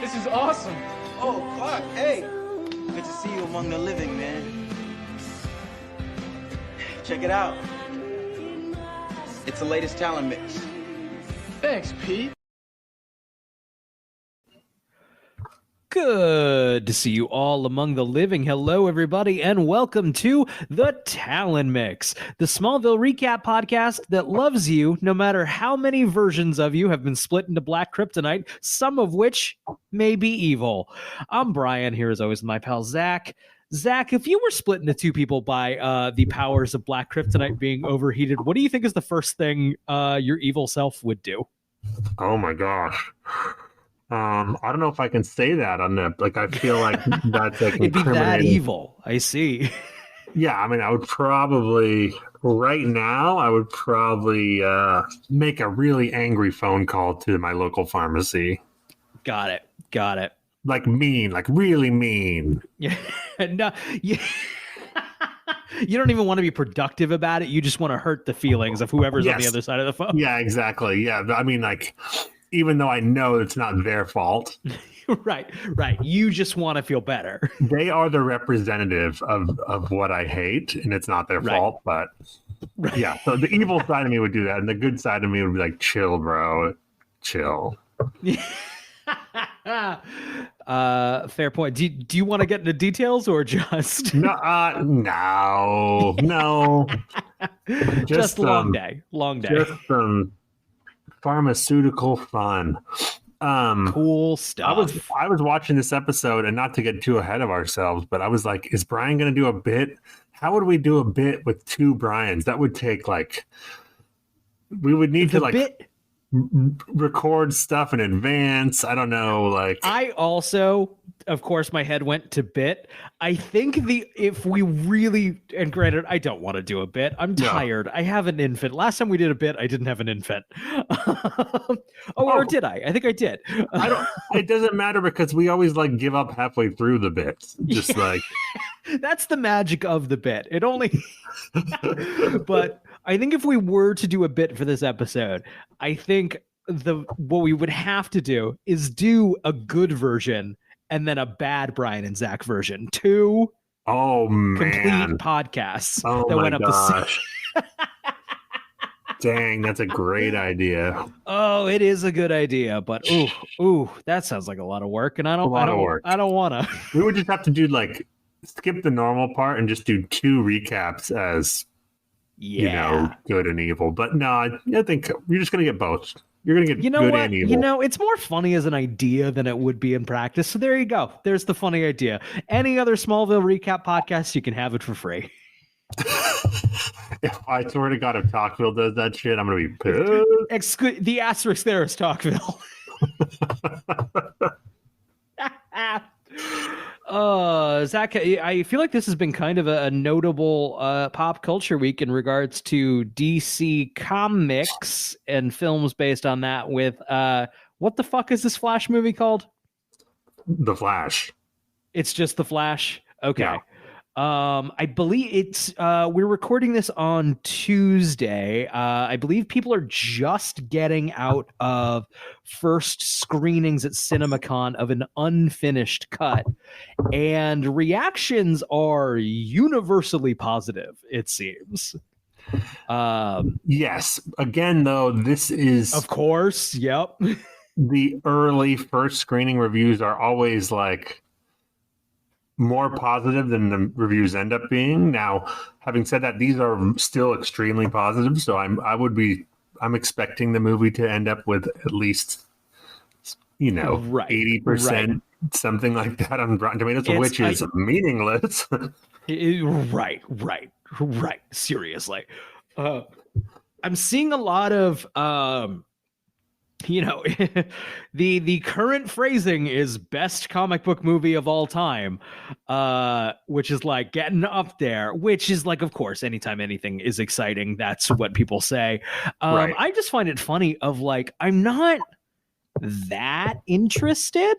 This is awesome. Oh, Clark, hey. Good to see you among the living, man. Check it out. It's the latest talent mix. Thanks, Pete. Good to see you all among the living. Hello, everybody, and welcome to the Talon Mix, the Smallville recap podcast that loves you no matter how many versions of you have been split into black kryptonite, some of which may be evil. I'm Brian, here as always with my pal Zach. Zach, if you were split into two people by the powers of black kryptonite being overheated, what do you think is the first thing your evil self would do? Oh my gosh. I don't know if I can say that on the, like, I feel like that's like It'd be that evil. I see. Yeah, I mean, I would probably, right now, make a really angry phone call to my local pharmacy. Got it. Like mean, like really mean. Yeah. No, yeah. You don't even want to be productive about it. You just want to hurt the feelings of whoever's on the other side of the phone. Yeah, exactly. Yeah. I mean, like, even though I know it's not their fault. Right. You just want to feel better. They are the representative of what I hate, and it's not their fault, but yeah. So the evil side of me would do that, and the good side of me would be like, chill, bro. Chill. Fair point. Do you want to get into details or just no. Just long day. Just some pharmaceutical fun. Cool stuff. I was watching this episode, and not to get too ahead of ourselves, but I was like, is Brian going to do a bit? How would we do a bit with two Brians? That would take we would need record stuff in advance. I don't know. Like, I also, of course, my head went to bit. I think if we really, and granted, I don't want to do a bit. I'm tired. I have an infant. Last time we did a bit, I didn't have an infant. Or did I? I think I did. It doesn't matter because we always give up halfway through the bits. Just that's the magic of the bit. It only, but I think if we were to do a bit for this episode, I think what we would have to do is do a good version and then a bad Brian and Zach version. Two complete podcasts that went up the same. Dang, that's a great idea. Oh, it is a good idea, but ooh, that sounds like a lot of work, and I don't want to. We would just have to do skip the normal part and just do two recaps as good and evil. But no, I think you're just gonna get both. You're gonna get good and evil. It's more funny as an idea than it would be in practice. So there you go. There's the funny idea. Any other Smallville recap podcast, you can have it for free. I swear to God, if Talkville does that shit, I'm gonna be pissed. The asterisk there is Talkville. Zach, I feel like this has been kind of a notable pop culture week in regards to DC comics and films based on that with what the fuck is this Flash movie called? The Flash. It's just The Flash? Okay. Yeah. I believe it's we're recording this on Tuesday. I believe people are just getting out of first screenings at CinemaCon of an unfinished cut, and reactions are universally positive, it seems. Yes. Again, though, this is, of course, yep. The early first screening reviews are always more positive than the reviews end up being. Now, having said that, these are still extremely positive. So I'm expecting the movie to end up with at least, 80%, something like that on Rotten Tomatoes, which is meaningless. Right. Seriously. I'm seeing a lot of, the current phrasing is best comic book movie of all time, which is getting up there, which is of course, anytime anything is exciting, that's what people say. Right. I just find it funny I'm not that interested.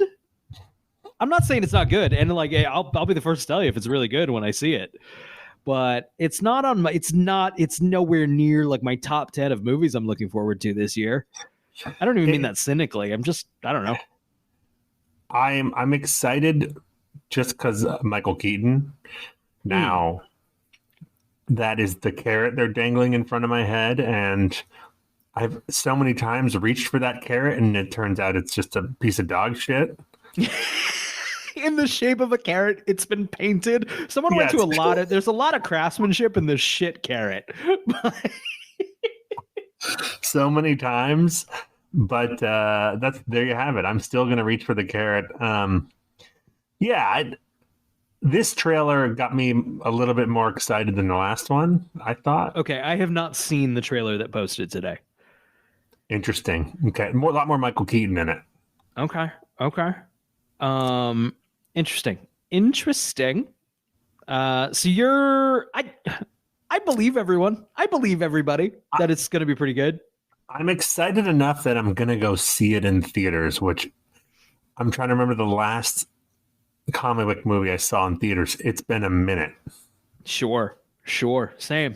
I'm not saying it's not good. And I'll be the first to tell you if it's really good when I see it, but it's not on my, it's nowhere near my top 10 of movies I'm looking forward to this year. I don't even mean that cynically. I don't know. I'm excited just because Michael Keaton. Now, that is the carrot they're dangling in front of my head, and I've so many times reached for that carrot, and it turns out it's just a piece of dog shit. In the shape of a carrot, it's been painted. Someone went to there's a lot of craftsmanship in this shit carrot. So many times, but that's there you have it. I'm still going to reach for the carrot. This trailer got me a little bit more excited than the last one, I thought. Okay, I have not seen the trailer that posted today. Interesting. Okay, a lot more Michael Keaton in it. Okay. Interesting. So I believe everyone. I believe everybody that it's going to be pretty good. I'm excited enough that I'm going to go see it in theaters, which I'm trying to remember the last comic book movie I saw in theaters. It's been a minute. Sure. Same.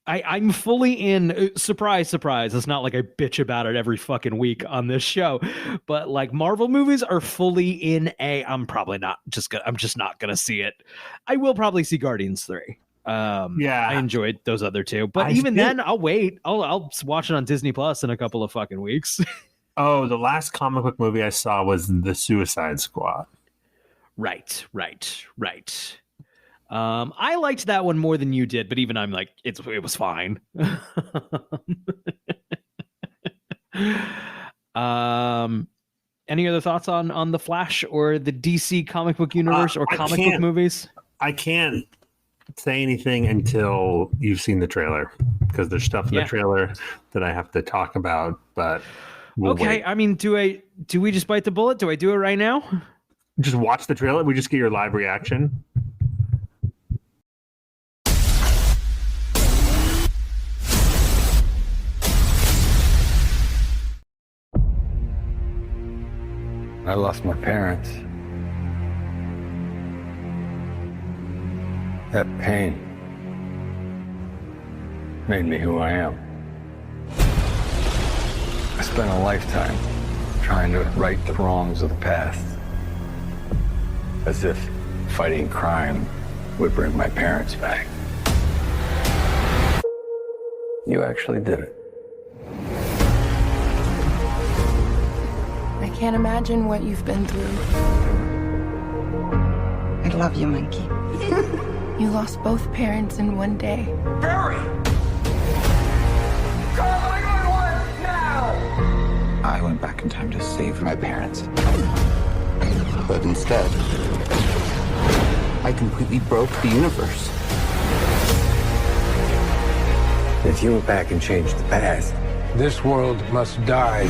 I'm fully in. Surprise. It's not like I bitch about it every fucking week on this show, but like Marvel movies are fully in I'm just not gonna see it. I will probably see Guardians 3. I enjoyed those other two, but then I'll wait. I'll watch it on Disney Plus in a couple of fucking weeks. Oh, the last comic book movie I saw was The Suicide Squad. Right. I liked that one more than you did, but even I'm like, it was fine. Any other thoughts on the Flash or the DC comic book universe or comic book movies? I can't say anything until you've seen the trailer, because there's stuff in the trailer that I have to talk about, but we'll wait. I mean, do we just bite the bullet? Do I do it right now? Just watch the trailer. We just get your live reaction. I lost my parents. That pain made me who I am. I spent a lifetime trying to right the wrongs of the past. As if fighting crime would bring my parents back. You actually did it. I can't imagine what you've been through. I love you, Monkey. You lost both parents in one day. Barry! Call 911 now! I went back in time to save my parents. But instead, I completely broke the universe. If you went back and changed the past, this world must die.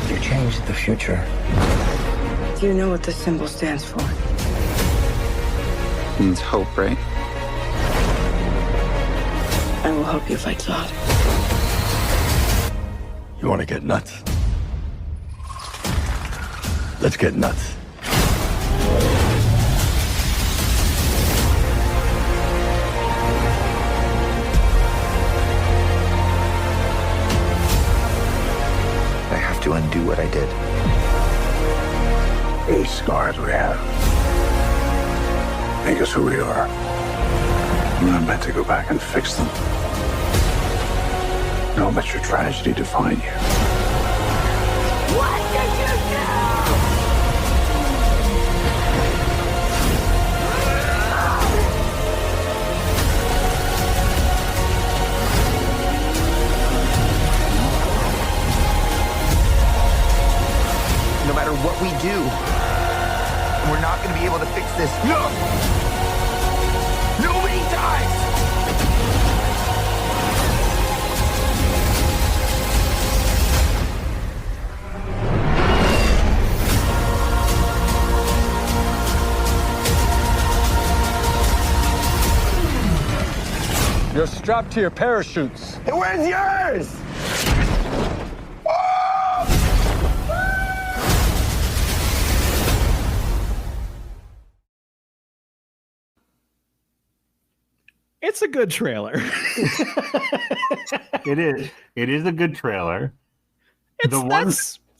You changed the future. Do you know what the symbol stands for? It means hope, right? I will help you fight Zod. You want to get nuts? Let's get nuts. I have to undo what I did. These scars we have make us who we are. I'm not meant to go back and fix them. Don't let your tragedy define you. What did you do? No matter what we do, we're not going to be able to fix this. No! Nobody dies! You're strapped to your parachutes. Hey, where's yours? It's a good trailer. It is a good trailer.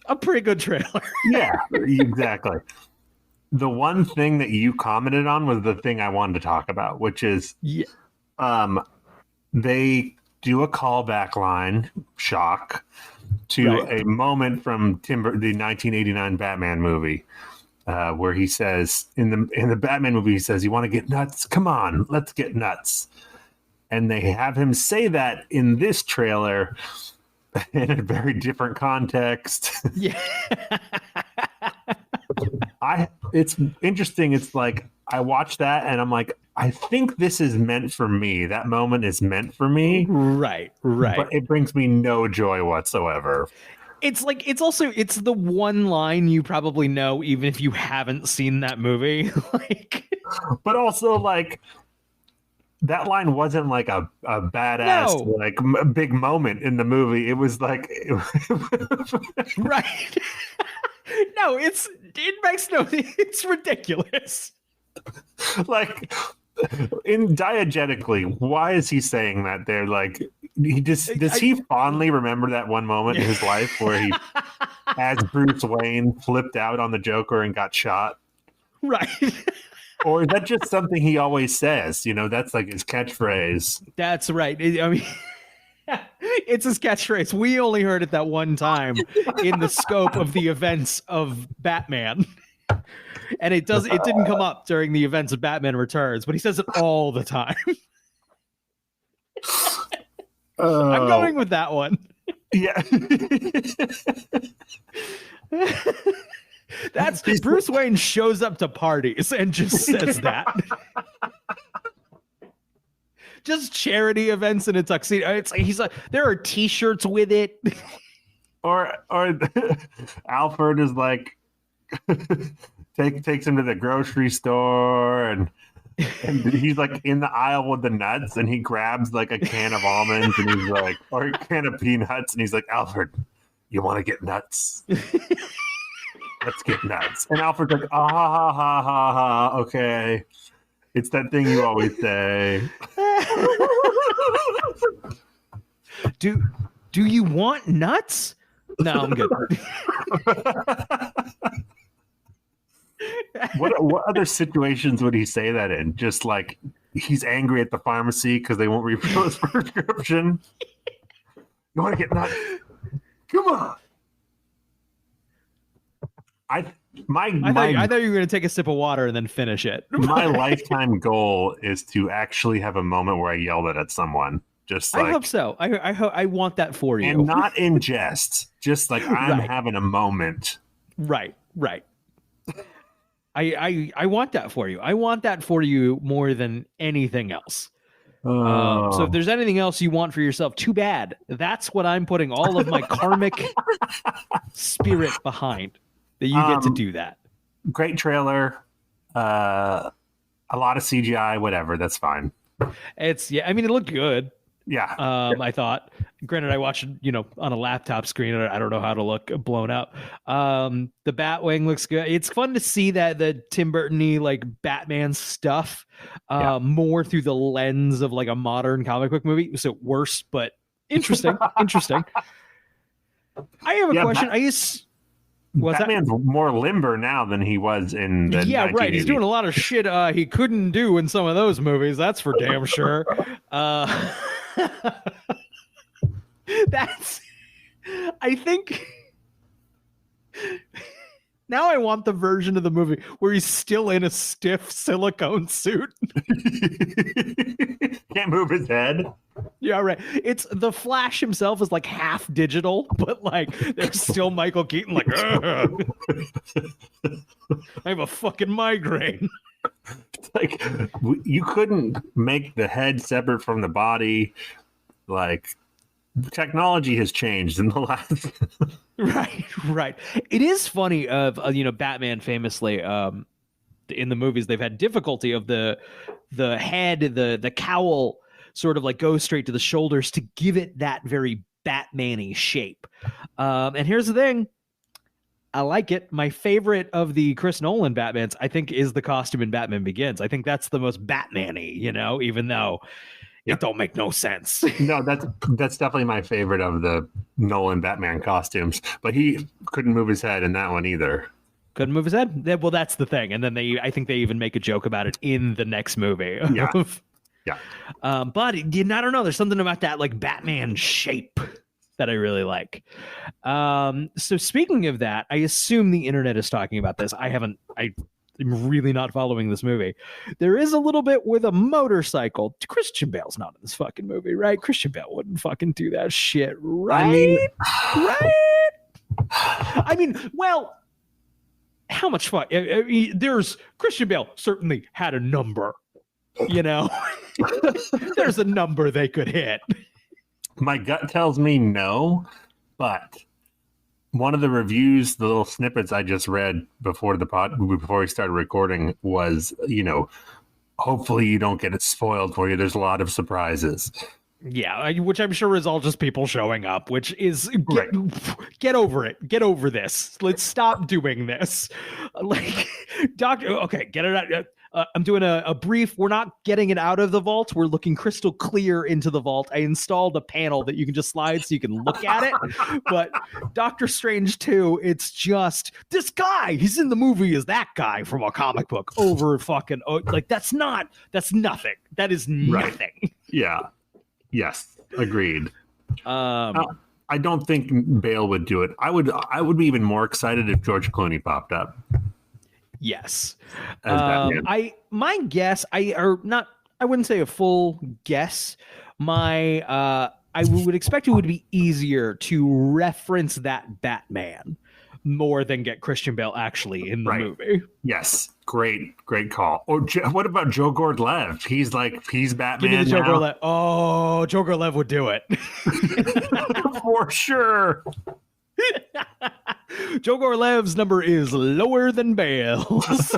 A pretty good trailer. Yeah, exactly. The one thing that you commented on was the thing I wanted to talk about, which is they do a callback line, shock, to a moment from the 1989 Batman movie, where he says in the Batman movie, he says, "You want to get nuts? Come on, let's get nuts." And they have him say that in this trailer in a very different context. Yeah. It's interesting. It's like I watched that and I'm like, I think this is meant for me. That moment is meant for me. Right. But it brings me no joy whatsoever. It's like it's the one line you probably know even if you haven't seen that movie. But also like that line wasn't like a badass like big moment in the movie. It was like right. No, it makes no. It's ridiculous. Like, diegetically, why is he saying that? There, like, does he fondly remember that one moment in his life where he, as Bruce Wayne, flipped out on the Joker and got shot? Right. Or is that just something he always says? You know, that's like his catchphrase. That's right. I mean. It's his catchphrase. We only heard it that one time in the scope of the events of Batman. And it didn't come up during the events of Batman Returns, but he says it all the time. I'm going with that one. Yeah. That's Bruce Wayne shows up to parties and just says that. Just charity events in a tuxedo. It's like he's like there are T-shirts with it. Or Alfred is like takes him to the grocery store and he's like in the aisle with the nuts and he grabs like a can of almonds and he's like, or a can of peanuts and he's like, Alfred, you want to get nuts? Let's get nuts. And Alfred's like, ah ha ha ha ha. Okay. It's that thing you always say. Do you want nuts? No, I'm good. What other situations would he say that in? Just like he's angry at the pharmacy because they won't refill his prescription. You want to get nuts? Come on. I thought you were going to take a sip of water and then finish it. My lifetime goal is to actually have a moment where I yelled at someone. Just like, I hope so. I want that for you. And not in jest. Just like I'm having a moment. Right. I want that for you. I want that for you more than anything else. So if there's anything else you want for yourself, too bad. That's what I'm putting all of my karmic spirit behind. That you get to do that. Great trailer. A lot of CGI, whatever. That's fine. I mean, it looked good. Yeah. I thought. Granted, I watched it, on a laptop screen. I don't know how to look blown up. The Batwing looks good. It's fun to see that the Tim Burton-y like Batman stuff more through the lens of like a modern comic book movie. So worse, but interesting. Interesting. I have a question. Batman's more limber now than he was in the 1980s. Right. He's doing a lot of shit he couldn't do in some of those movies. That's for damn sure. I think now I want the version of the movie where he's still in a stiff silicone suit. Can't move his head. Yeah, right. It's the Flash himself is like half digital, but like there's still Michael Keaton like, ugh. I have a fucking migraine. Like you couldn't make the head separate from the body. Like technology has changed in the last. Right. It is funny of Batman famously in the movies they've had difficulty of the head, the cowl sort of like goes straight to the shoulders to give it that very Batman-y shape. And here's the thing. I like it. My favorite of the Chris Nolan Batmans, I think, is the costume in Batman Begins. I think that's the most Batman-y, even though It don't make no sense. No, that's definitely my favorite of the Nolan Batman costumes. But he couldn't move his head in that one either. Couldn't move his head? Well, that's the thing. And then I think they even make a joke about it in the next movie. Yeah. Yeah. But I don't know. There's something about that like Batman shape that I really like. So speaking of that, I assume the internet is talking about this. I'm really not following this movie. There is a little bit with a motorcycle. Christian Bale's not in this fucking movie, right? Christian Bale wouldn't fucking do that shit, right? I mean, well, how much fun? There's Christian Bale certainly had a number, There's a number they could hit. My gut tells me no, but one of the reviews, the little snippets I just read before we started recording was, hopefully you don't get it spoiled for you. There's a lot of surprises. Yeah, which I'm sure is all just people showing up, which is get over it. Get over this. Let's stop doing this. Like, okay, get it out. I'm doing a brief. We're not getting it out of the vault. We're looking crystal clear into the vault. I installed a panel that you can just slide so you can look at it. But Doctor Strange 2, it's just this guy. He's in the movie as that guy from a comic book over fucking like that's nothing. That is nothing. Right. Yeah. Yes. Agreed. I don't think Bale would do it. I would be even more excited if George Clooney popped up. Yes. My guess, I wouldn't say a full guess. I would expect it would be easier to reference that Batman more than get Christian Bale actually in the movie. Yes. Great call. Or what about Joe Gordlev? He's Batman. Give me the Joe Gordlev. Oh, Joe Gordlev would do it. For sure. Joe Gorlev's number is lower than Bale's.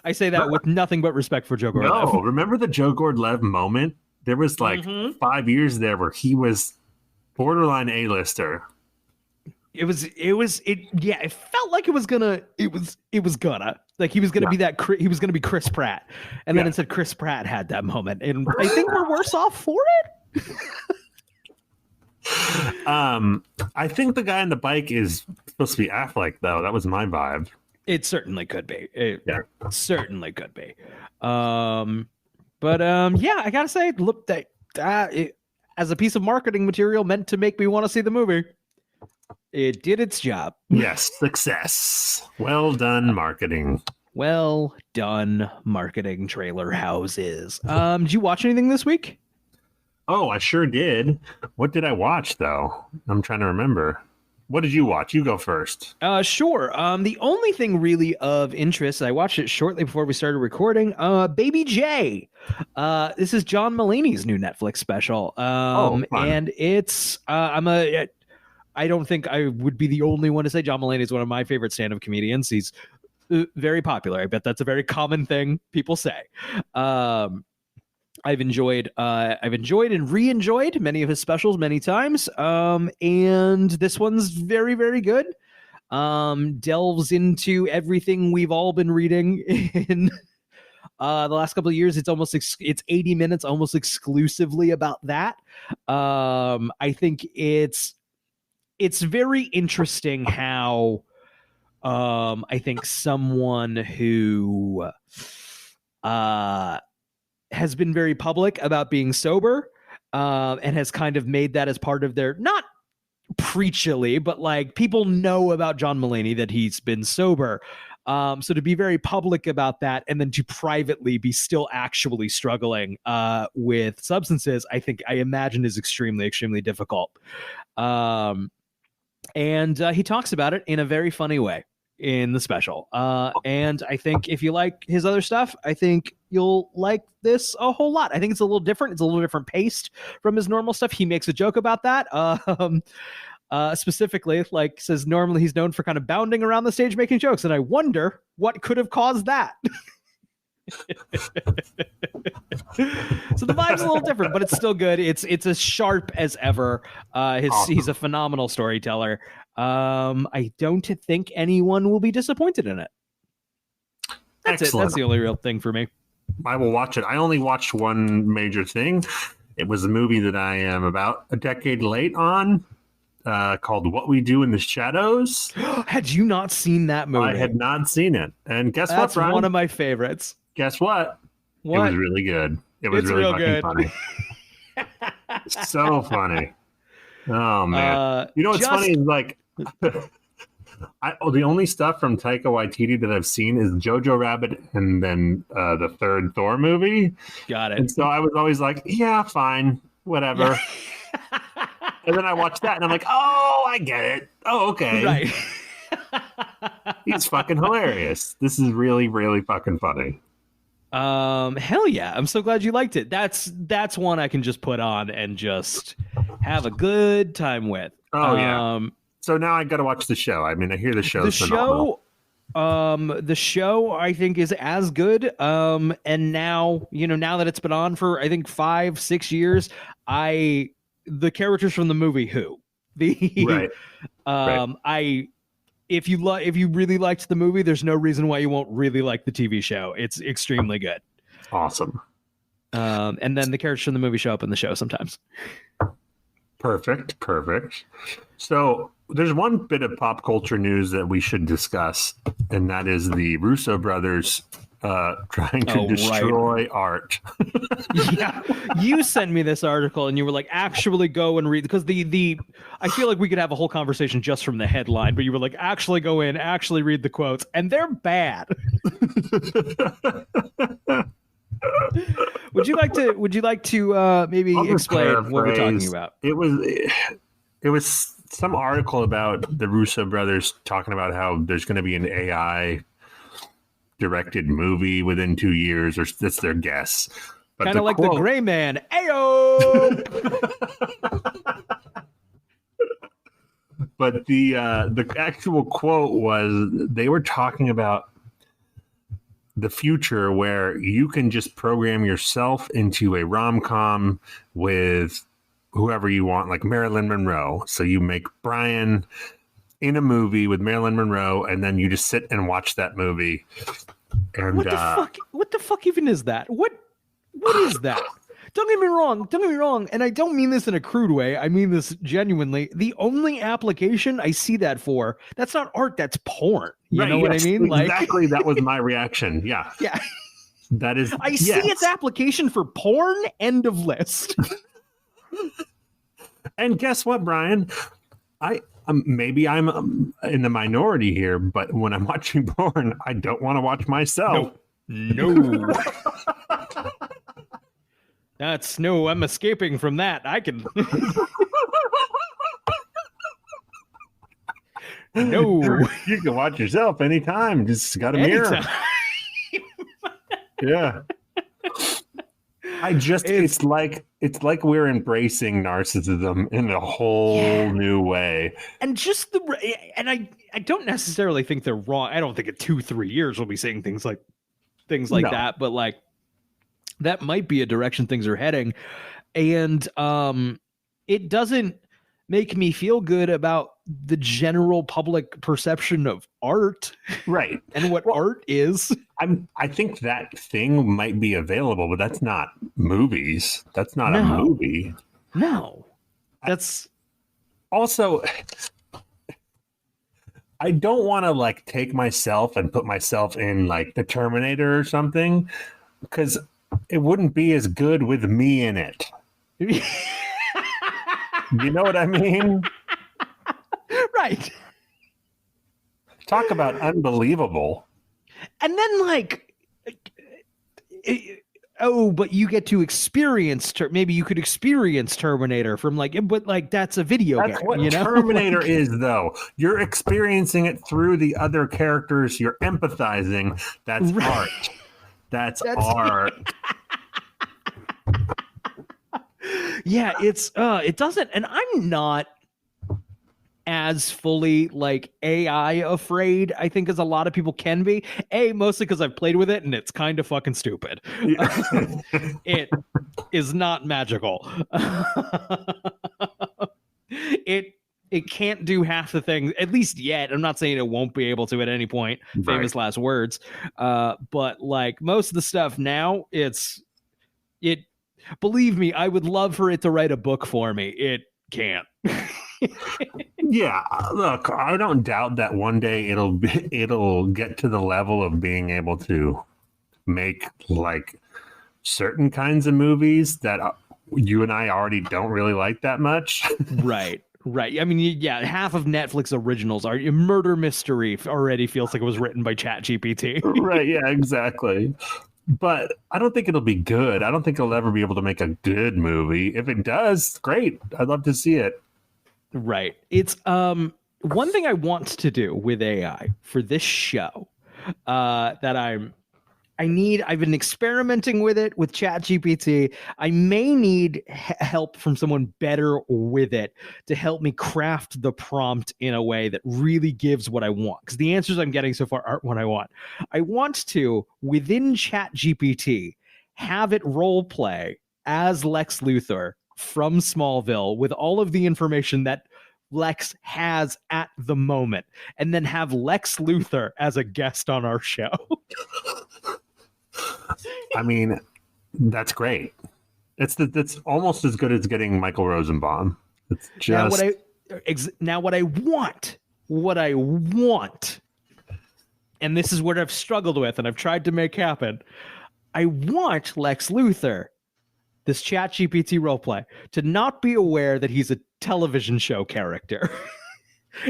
I say that with nothing but respect for Joe Gordlev. No, remember the Joe Gordlev moment? There was 5 years there where he was borderline A-lister. It felt like it was gonna like he was gonna be that he was gonna be Chris Pratt, and then instead Chris Pratt had that moment, and I think we're worse off for it. I think the guy on the bike is supposed to be Affleck, though. That was my vibe. It certainly could be. Certainly could be. I gotta say, look, as a piece of marketing material meant to make me want to see the movie, it did its job. Yes, success. Well done, marketing. Well done, marketing trailer houses. Did you watch anything this week? Oh, I sure did. What did I watch, though? I'm trying to remember. What did you watch? You go first. Sure. The only thing really of interest, I watched it shortly before we started recording, Baby J. This is John Mulaney's new Netflix special. And it's, I don't think I would be the only one to say John Mulaney is one of my favorite stand-up comedians. He's very popular. I bet that's a very common thing people say. I've enjoyed and re-enjoyed many of his specials many times. And this one's very, very good. Delves into everything we've all been reading in the last couple of years. It's 80 minutes almost exclusively about that. I think it's very interesting how I think someone who has been very public about being sober and has kind of made that as part of their, not preachily, but like people know about John Mulaney that he's been sober. So to be very public about that and then to privately be still actually struggling with substances, I imagine is extremely, extremely difficult. And he talks about it in a very funny way in the special. And I think if you like his other stuff, I think you'll like this a whole lot. I think it's a little different. It's a little different paced from his normal stuff. He makes a joke about that. Specifically, like says normally he's known for kind of bounding around the stage making jokes. And I wonder what could have caused that. So the vibe's a little different, but it's still good. It's as sharp as ever. He's a phenomenal storyteller. I don't think anyone will be disappointed in it. That's Excellent. That's the only real thing for me. I will watch it. I only watched one major thing. It was a movie that I am about a decade late on, called What We Do in the Shadows. Had you not seen that movie? I had not seen it. And guess what, Brian? That's one of my favorites. Guess what? What? It was really good. It was really fucking good. funny. So funny. Oh, man. You know what's funny is like... the only stuff from Taika Waititi that I've seen is Jojo Rabbit and then the third Thor movie. Got it. And so I was always like, yeah, fine, whatever. And then I watched that and I'm like, oh, I get it. Oh, okay. Right. He's fucking hilarious. This is really, really fucking funny. Hell yeah. I'm so glad you liked it. That's one I can just put on and just have a good time with. Oh, yeah. So now I got to watch the show. I mean, I hear the show's phenomenal. The show I think is as good. And now, now that it's been on for I think 5-6 years, the characters from the movie Right. If you really liked the movie, there's no reason why you won't really like the TV show. It's extremely good. Awesome. And then the characters from the movie show up in the show sometimes. Perfect. So there's one bit of pop culture news that we should discuss, and that is the Russo brothers trying to destroy art. Yeah, you sent me this article, and you were like, "Actually, go and read," because the I feel like we could have a whole conversation just from the headline, but you were like, "Actually, go in, actually read the quotes," and they're bad. Would you like to maybe explain what we're talking about? It was some article about the Russo brothers talking about how there's going to be an AI directed movie within 2 years, or that's their guess. Kind of like the Gray Man. Ayo! But the actual quote was they were talking about the future where you can just program yourself into a rom-com with whoever you want, like Marilyn Monroe. So you make Brian in a movie with Marilyn Monroe, and then you just sit and watch that movie. And what the fuck? What the fuck even is that? What is that? Don't get me wrong, and I don't mean this in a crude way. I mean this genuinely. The only application I see that for, that's not art, that's porn. You know what I mean? Exactly, that was my reaction. Yeah. Yeah. That is. I see its application for porn, end of list. And guess what, Brian? Maybe I'm in the minority here, but when I'm watching porn, I don't want to watch myself. No. I'm escaping from that. I can. No. You can watch yourself anytime. Just got a mirror. Yeah. It's like we're embracing narcissism in a whole new way. And I don't necessarily think they're wrong. I don't think in 2-3 years we'll be saying things like that, but like that might be a direction things are heading. And it doesn't make me feel good about the general public perception of art. Right. And what art is. I think that thing might be available, but that's not movies. That's not a movie. No. That's also, I don't want to like take myself and put myself in like the Terminator or something, because it wouldn't be as good with me in it. You know what I mean? Right. Talk about unbelievable. And then like, but you get to experience, maybe you could experience Terminator from like, but like that's a video game. That's what you know? Terminator is, though. You're experiencing it through the other characters. You're empathizing. That's art. That's art. Yeah, it doesn't, and I'm not as fully like AI afraid, I think, as a lot of people can be. Mostly because I've played with it and it's kind of fucking stupid. Yeah. It is not magical. It can't do half the things, at least yet. I'm not saying it won't be able to at any point. Famous last words. But like most of the stuff now, believe me, I would love for it to write a book for me. It can't. Yeah, look, I don't doubt that one day it'll get to the level of being able to make like certain kinds of movies that you and I already don't really like that much. Right. I mean, yeah, half of Netflix originals are murder mystery already feels like it was written by ChatGPT. Right. Yeah, exactly. But I don't think it'll be good. I don't think it'll ever be able to make a good movie. If it does, great. I'd love to see it. Right. It's one thing I want to do with AI for this show that I've been experimenting with it with ChatGPT. I may need help from someone better with it to help me craft the prompt in a way that really gives what I want. Because the answers I'm getting so far aren't what I want. I want to, within ChatGPT, have it role play as Lex Luthor from Smallville with all of the information that Lex has at the moment, and then have Lex Luthor as a guest on our show. I mean, that's great. That's almost as good as getting Michael Rosenbaum. It's just now what I want, and this is what I've struggled with and I've tried to make happen. I want Lex Luthor, this ChatGPT roleplay, to not be aware that he's a television show character.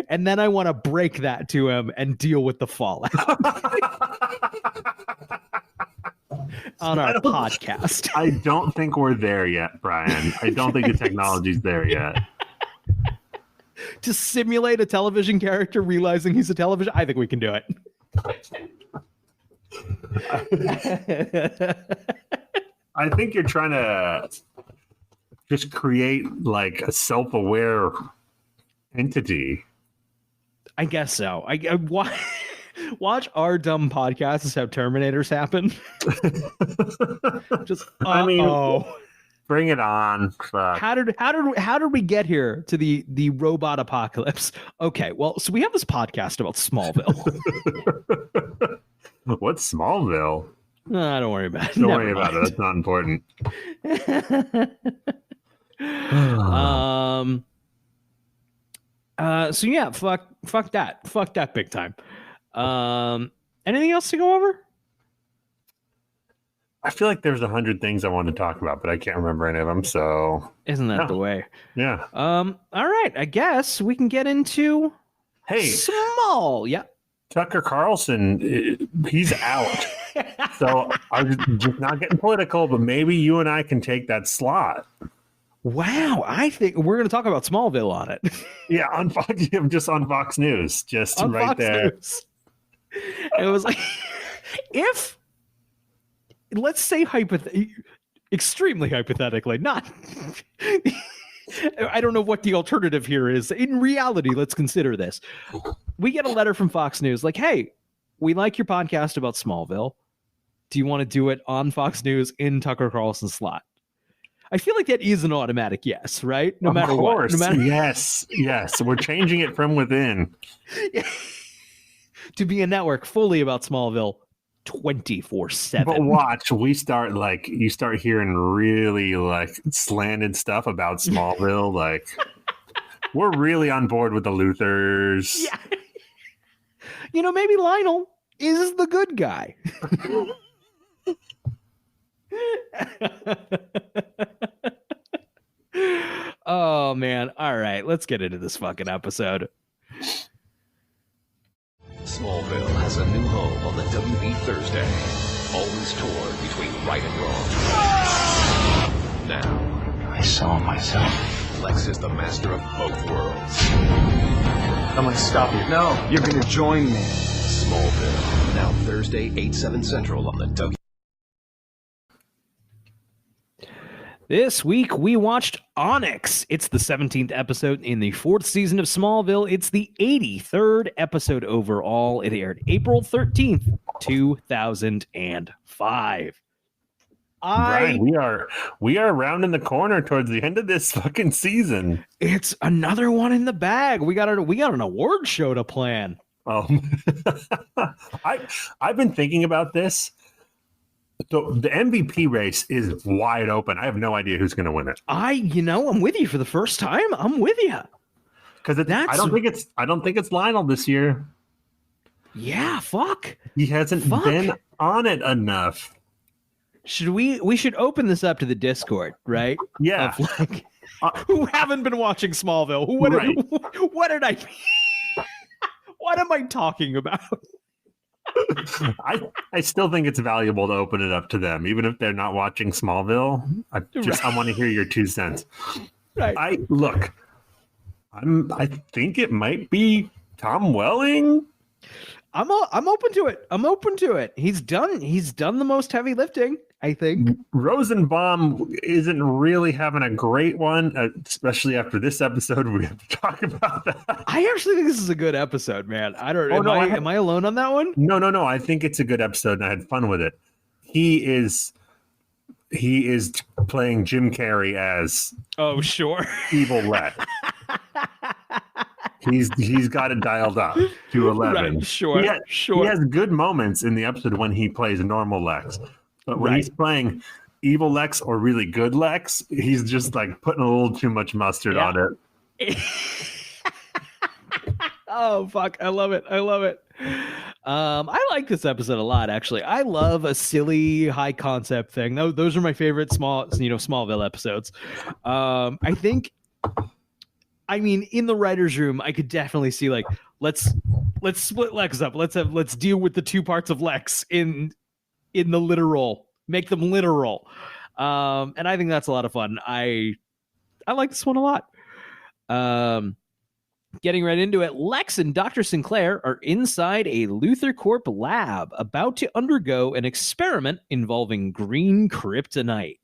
And then I want to break that to him and deal with the fallout. On our podcast. I don't think we're there yet, Brian. I don't think the technology's there yet. To simulate a television character realizing he's a television, I think we can do it. I think you're trying to just create like a self-aware entity. I guess so. I watch our dumb podcasts how Terminators happen. Just bring it on. Fuck. How did we get here to the robot apocalypse? Okay, well, so we have this podcast about Smallville. What's Smallville? Don't worry about it. Don't worry about it. That's not important. So yeah, fuck that. Fuck that big time. Anything else to go over? I feel like there's 100 things I want to talk about, but I can't remember any of them. So isn't that the way? Yeah. All right. I guess we can get into Small. Yeah. Tucker Carlson, he's out. So I'm just not getting political, but maybe you and I can take that slot. Wow, I think we're going to talk about Smallville on it. Yeah, on Fox News, just on right Fox there. News. It was like, if let's say extremely hypothetically, not. I don't know what the alternative here is. In reality, let's consider this. We get a letter from Fox News like, hey, we like your podcast about Smallville. Do you want to do it on Fox News in Tucker Carlson's slot? I feel like that is an automatic yes, right? No matter what. Yes. We're changing it from within. To be a network fully about Smallville 24/7. But watch, you start hearing really like slanted stuff about Smallville. Like, we're really on board with the Luthors. Yeah. Maybe Lionel is the good guy. Oh man. All right, let's get into this fucking episode. Smallville has a new home on the WB Thursday. Always torn between right and wrong. Now, I saw myself. Lex is the master of both worlds. I'm gonna stop you. No, you're gonna join me. Smallville, now Thursday, 8/7 Central on the W. This week, we watched Onyx. It's the 17th episode in the 4th season of Smallville. It's the 83rd episode overall. It aired April 13th, 2005. Brian, we are rounding the corner towards the end of this fucking season. It's another one in the bag. We got an award show to plan. I've been thinking about this. The MVP race is wide open. I have no idea who's going to win it. I'm with you for the first time. I'm with you. Because I don't think it's Lionel this year. Yeah, fuck. He hasn't been on it enough. We should open this up to the Discord, right? Yeah. Who haven't been watching Smallville? What did I what am I talking about? I still think it's valuable to open it up to them, even if they're not watching Smallville. I want to hear your 2 cents. Right. I think it might be Tom Welling. I'm open to it. He's done the most heavy lifting, I think. Rosenbaum isn't really having a great one, especially after this episode. We have to talk about that. I actually think this is a good episode, man. I don't know. Am I alone on that one? No. I think it's a good episode and I had fun with it. He is playing Jim Carrey as evil Lex. He's got it dialed up to 11. Right, sure. He has good moments in the episode when he plays normal Lex, but when he's playing evil Lex or really good Lex, he's just like putting a little too much mustard on it. Oh fuck! I love it. I like this episode a lot, actually. I love a silly, high concept thing. Those are my favorite Smallville episodes. I mean, in the writer's room, I could definitely see like let's split Lex up. Let's deal with the 2 parts of Lex in the literal, make them literal. And I think that's a lot of fun. I like this one a lot. Getting right into it, Lex and Dr. Sinclair are inside a Luthor Corp lab about to undergo an experiment involving green kryptonite.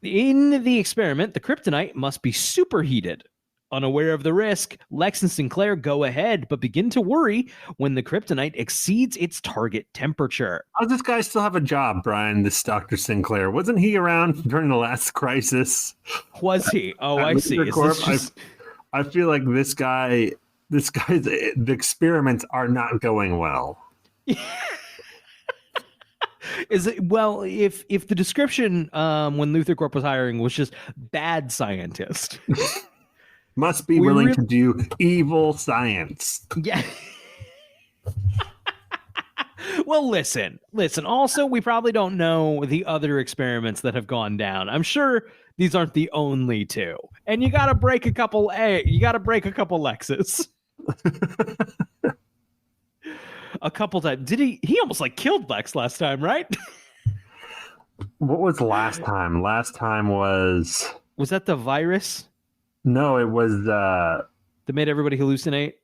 In the experiment, the kryptonite must be superheated. Unaware of the risk, Lex and Sinclair go ahead, but begin to worry when the kryptonite exceeds its target temperature. How does this guy still have a job, Brian, this Dr. Sinclair? Wasn't he around during the last crisis? Was he? Oh, I see. I feel like the experiments are not going well. Is it if the description when Luthor Corp was hiring was just bad scientist, must be willing to do evil science. Yeah. Well, listen. Also, we probably don't know the other experiments that have gone down. I'm sure these aren't the only 2, and you got to break a couple Lexes. A couple times. Did he almost like killed Lex last time, right? What was last time? Last time was that the virus? No, it was that made everybody hallucinate.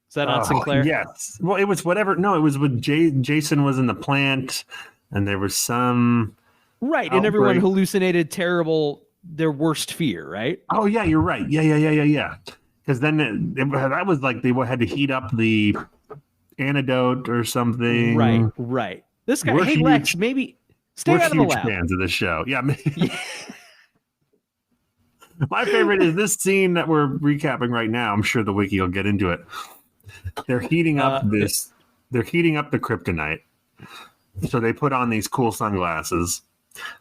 Is that not Sinclair? Yes. Well, it was whatever. No, it was when Jason was in the plant and there was some outbreak. And everyone hallucinated their worst fear, right? Oh yeah, you're right. Yeah. Because then that was like they had to heat up the antidote or something. Right. This guy, hey Lex, maybe stay out of the lab. We're huge fans of this show. Yeah. My favorite is this scene that we're recapping right now. I'm sure the wiki will get into it. They're heating up They're heating up the kryptonite. So they put on these cool sunglasses.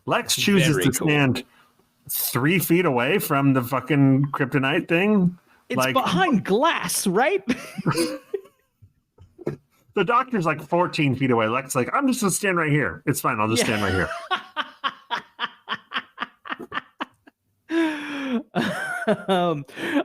Lex chooses to stand 3 feet away from the fucking kryptonite thing. It's behind glass, right? The doctor's like 14 feet away. Lex like, I'm just gonna stand right here. It's fine. I'll just stand right here.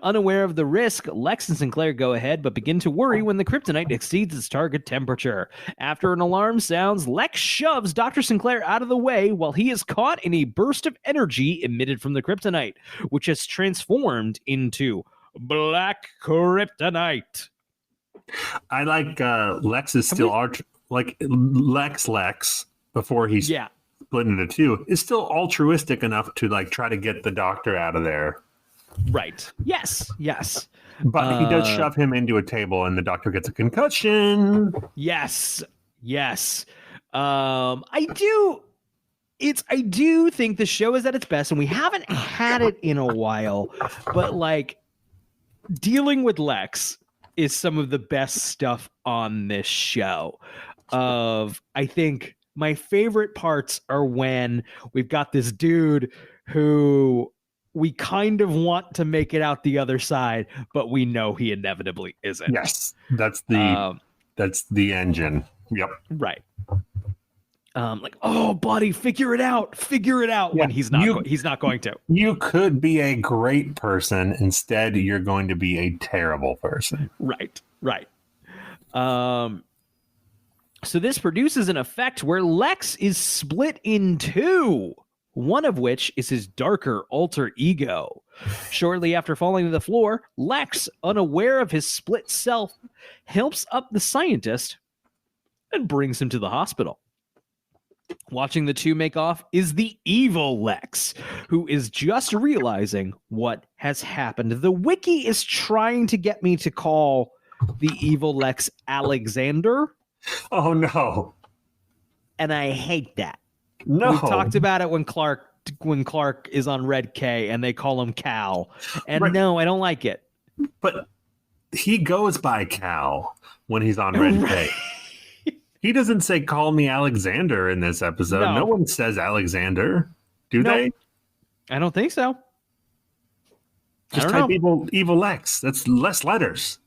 Unaware of the risk, Lex and Sinclair go ahead, but begin to worry when the kryptonite exceeds its target temperature. After an alarm sounds, Lex shoves Dr. Sinclair out of the way while he is caught in a burst of energy emitted from the kryptonite, which has transformed into black kryptonite. I like Lex is still Lex before he's split into 2 is still altruistic enough to like try to get the doctor out of there. Right. Yes. But he does shove him into a table and the doctor gets a concussion. Yes. I do think the show is at its best, and we haven't had it in a while, but like dealing with Lex is some of the best stuff on this show. I think my favorite parts are when we've got this dude who we kind of want to make it out the other side, but we know he inevitably isn't. Yes, that's the engine. Yep. Right. Like, oh, buddy, figure it out. Yeah, when he's not going to. You could be a great person. Instead, you're going to be a terrible person. Right. So this produces an effect where Lex is split in two, one of which is his darker alter ego. Shortly after falling to the floor, Lex, unaware of his split self, helps up the scientist and brings him to the hospital. Watching the two make off is the evil Lex, who is just realizing what has happened. The wiki is trying to get me to call the evil Lex Alexander. Oh, no. And I hate that. No. We talked about it when Clark is on Red K and they call him Cal. And right. No, I don't like it. But he goes by Cal when he's on Red K. He doesn't say call me Alexander in this episode. No one says Alexander. Do they? I don't think so. Just type evil Lex. That's less letters.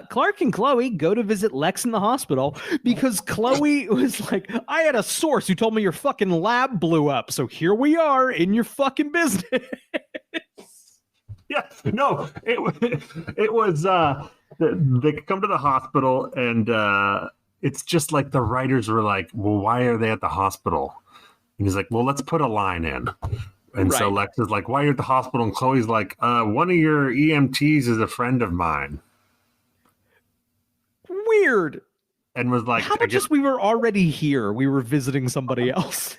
Clark and Chloe go to visit Lex in the hospital because Chloe was like, I had a source who told me your fucking lab blew up. So here we are in your fucking business. Yeah, no, it was they come to the hospital and it's just like the writers were like, well, why are they at the hospital? And he's like, well, let's put a line in. And so Lex is like, why are you at the hospital? And Chloe's like, one of your EMTs is a friend of mine. Weird. And was like, how about just we were already here? We were visiting somebody else.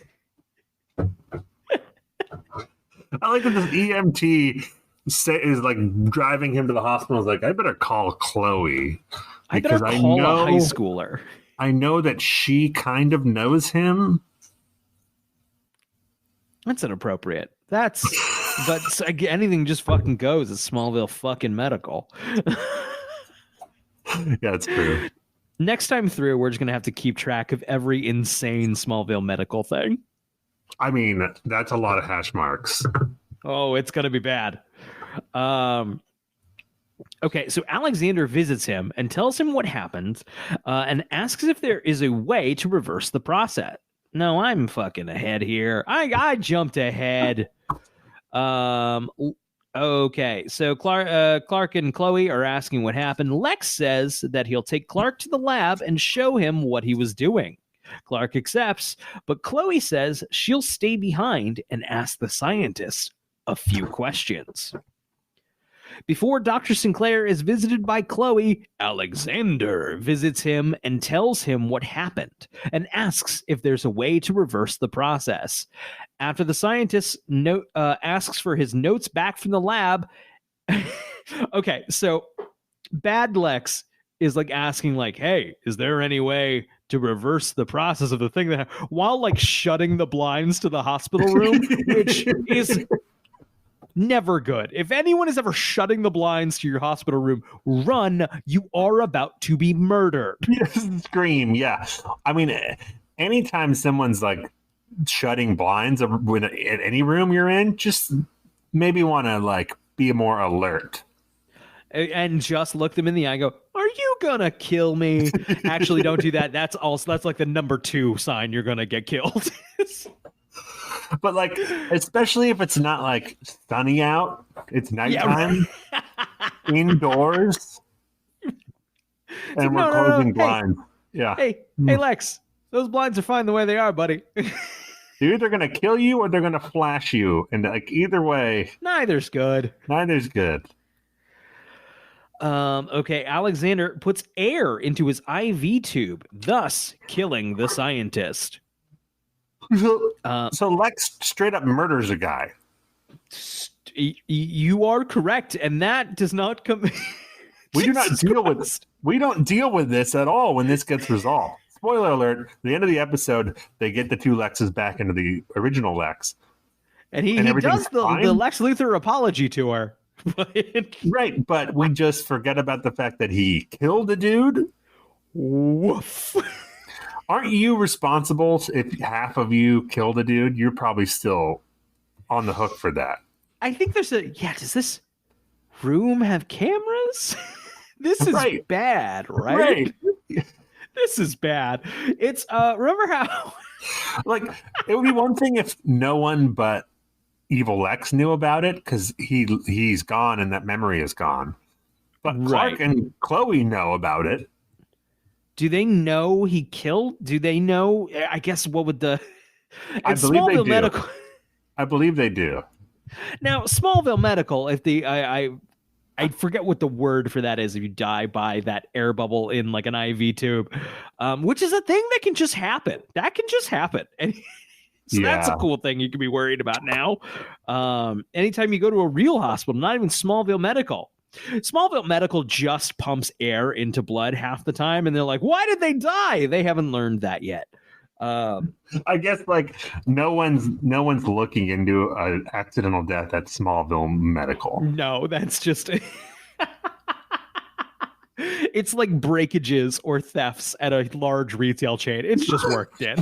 I like that this EMT is like driving him to the hospital. Is like, I better call Chloe. I better call a high schooler. I know that she kind of knows him. That's inappropriate. But anything just fucking goes at Smallville fucking medical. Yeah, it's true. Next time through, we're just going to have to keep track of every insane Smallville medical thing. I mean, that's a lot of hash marks. Oh, it's going to be bad. Okay, so Alexander visits him and tells him what happened and asks if there is a way to reverse the process. No, I'm fucking ahead here. I jumped ahead. Okay, so Clark and Chloe are asking what happened. Lex says that he'll take Clark to the lab and show him what he was doing. Clark accepts, but Chloe says she'll stay behind and ask the scientist a few questions. Before Dr. Sinclair is visited by Chloe, Alexander visits him and tells him what happened and asks if there's a way to reverse the process. After the scientist asks for his notes back from the lab. Okay, so Bad Lex is like asking like, hey, is there any way to reverse the process of the thing that while like shutting the blinds to the hospital room, which is never good. If anyone is ever shutting the blinds to your hospital room, run. You are about to be murdered. Scream, yeah. I mean, anytime someone's like shutting blinds at any room you're in, just maybe want to like be more alert. And just look them in the eye and go, are you gonna kill me? Actually, don't do that. That's like the number 2 sign you're gonna get killed. But like, especially if it's not like sunny out, it's nighttime, yeah, right. Indoors, and we're closing blinds. Yeah. Hey, Lex, those blinds are fine the way they are, buddy. They're either gonna kill you or they're gonna flash you, and like either way, neither's good. Okay, Alexander puts air into his IV tube, thus killing the scientist. So Lex straight up murders a guy. You are correct, and that does not come. We don't deal with this at all when this gets resolved. Spoiler alert, at the end of the episode, they get the two Lexes back into the original Lex. And he does the Lex Luthor apology to her. Right, but we just forget about the fact that he killed a dude. Woof. Aren't you responsible if half of you killed a dude? You're probably still on the hook for that. I think does this room have cameras? This is bad, right? This is bad. It's remember how like it would be one thing if no one but Evil Lex knew about it because he's gone and that memory is gone. But Clark and Chloe know about it. Do they know he killed? Do they know? I guess what would the I believe they do. Medical... I believe they do. Now, Smallville Medical, if the I forget what the word for that is if you die by that air bubble in like an IV tube, which is a thing that can just happen. That can just happen. And so that's a cool thing you can be worried about now. Anytime you go to a real hospital, not even Smallville Medical. Smallville Medical just pumps air into blood half the time, and they're like, why did they die? They haven't learned that yet. I guess like no one's looking into an accidental death at Smallville Medical. No, that's just it's like breakages or thefts at a large retail chain. It's just worked in.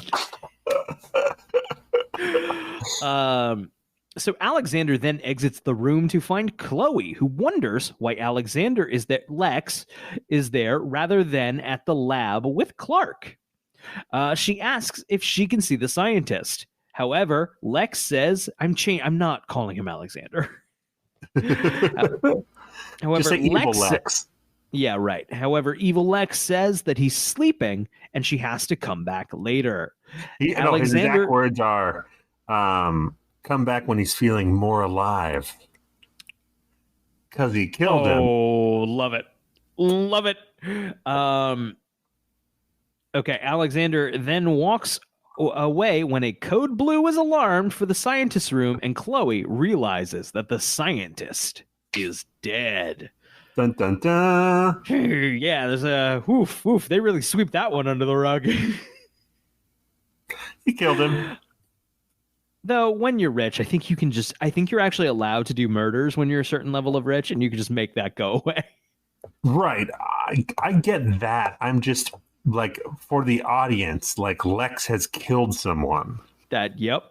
So Alexander then exits the room to find Chloe, who wonders why Alexander is there. Lex is there rather than at the lab with Clark. She asks if she can see the scientist. However, Lex says, I'm not calling him Alexander. However, just say evil Lex. Yeah, right. However, evil Lex says that he's sleeping and she has to come back later. His exact words are, come back when he's feeling more alive. Because he killed him. Oh, love it. Love it. Okay, Alexander then walks away when a code blue is alarmed for the scientist's room, and Chloe realizes that the scientist is dead. Dun, dun, dun. Yeah, there's a woof. They really sweep that one under the rug. He killed him. Though, when you're rich, I think you're actually allowed to do murders when you're a certain level of rich, and you can just make that go away. Right. I get that. I'm just... like for the audience, like Lex has killed someone. Yep.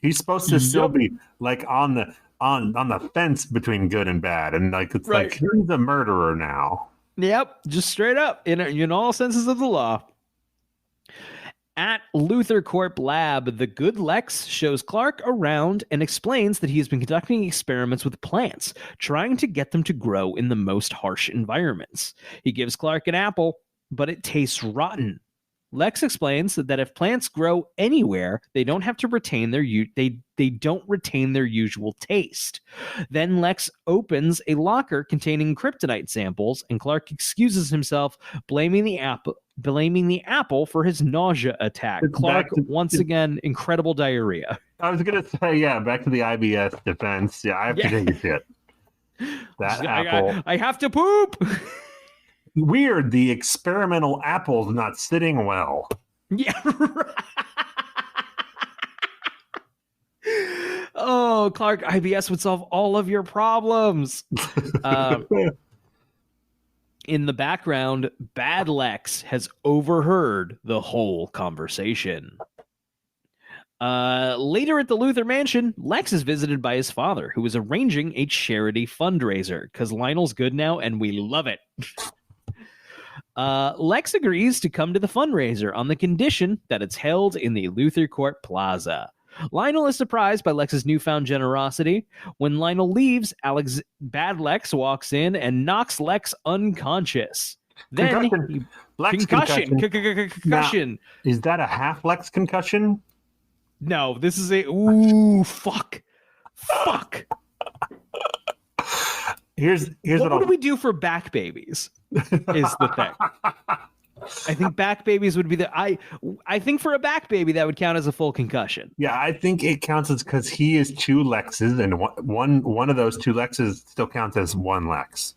He's supposed to still be like on the fence between good and bad, and like it's like he's a murderer now. Yep, just straight up in all senses of the law. At Luthor Corp Lab, the good Lex shows Clark around and explains that he has been conducting experiments with plants, trying to get them to grow in the most harsh environments. He gives Clark an apple, but it tastes rotten. Lex explains that if plants grow anywhere, they don't have to retain they don't retain their usual taste. Then Lex opens a locker containing kryptonite samples, and Clark excuses himself, blaming the apple for his nausea attack. Clark once again incredible diarrhea. I was gonna say back to the IBS defense. Yeah, I have to take a shit. That apple. I have to poop. Weird, the experimental apple's not sitting well. Yeah. Oh, Clark, IBS would solve all of your problems. In the background, Bad Lex has overheard the whole conversation. Later at the Luthor Mansion, Lex is visited by his father, who is arranging a charity fundraiser, because Lionel's good now, and we love it. Lex agrees to come to the fundraiser on the condition that it's held in the Luthor Corp Plaza. Lionel is surprised by Lex's newfound generosity. When Lionel leaves, Bad Lex walks in and knocks Lex unconscious. Then concussion. Now, is that a half Lex concussion? No, this is fuck. Here's what do we do for back babies? Is the thing. I think back babies would be I think for a back baby that would count as a full concussion. Yeah, I think it counts as because he is two Lexes, and one of those two Lexes still counts as one Lex.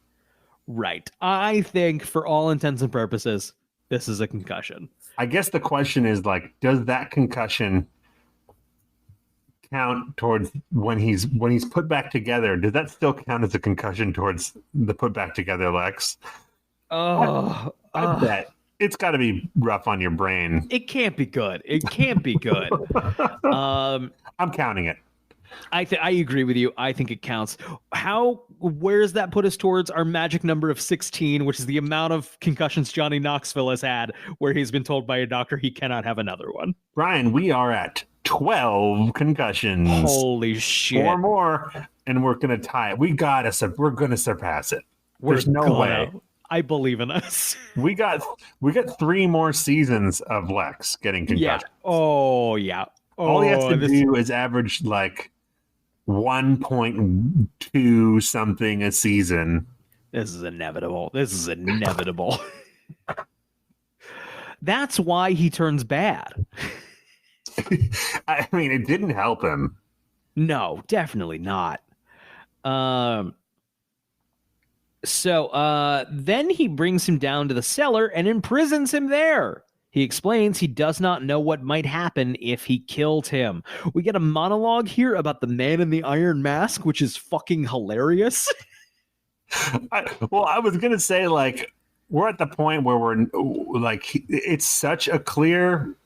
Right. I think for all intents and purposes, this is a concussion. I guess the question is like, does that concussion count towards when he's put back together? Does that still count as a concussion towards the put back together Lex? Oh, I bet it's got to be rough on your brain. It can't be good. It can't be good. I'm counting it. I agree with you. I think it counts. Where does that put us towards our magic number of 16, which is the amount of concussions Johnny Knoxville has had, where he's been told by a doctor he cannot have another one? Brian, we are at 12 concussions. Holy shit. 4 more, and we're going to tie it. We're going to surpass it. There's no way. I believe in us. We got 3 more seasons of Lex getting concussions. Yeah. Oh, yeah. All he has to do is average like 1.2 something a season. This is inevitable. That's why he turns bad. I mean, it didn't help him. No, definitely not. So then he brings him down to the cellar and imprisons him there. He explains he does not know what might happen if he killed him. We get a monologue here about the man in the iron mask, which is fucking hilarious. I was going to say, like, we're at the point where we're like, it's such a clear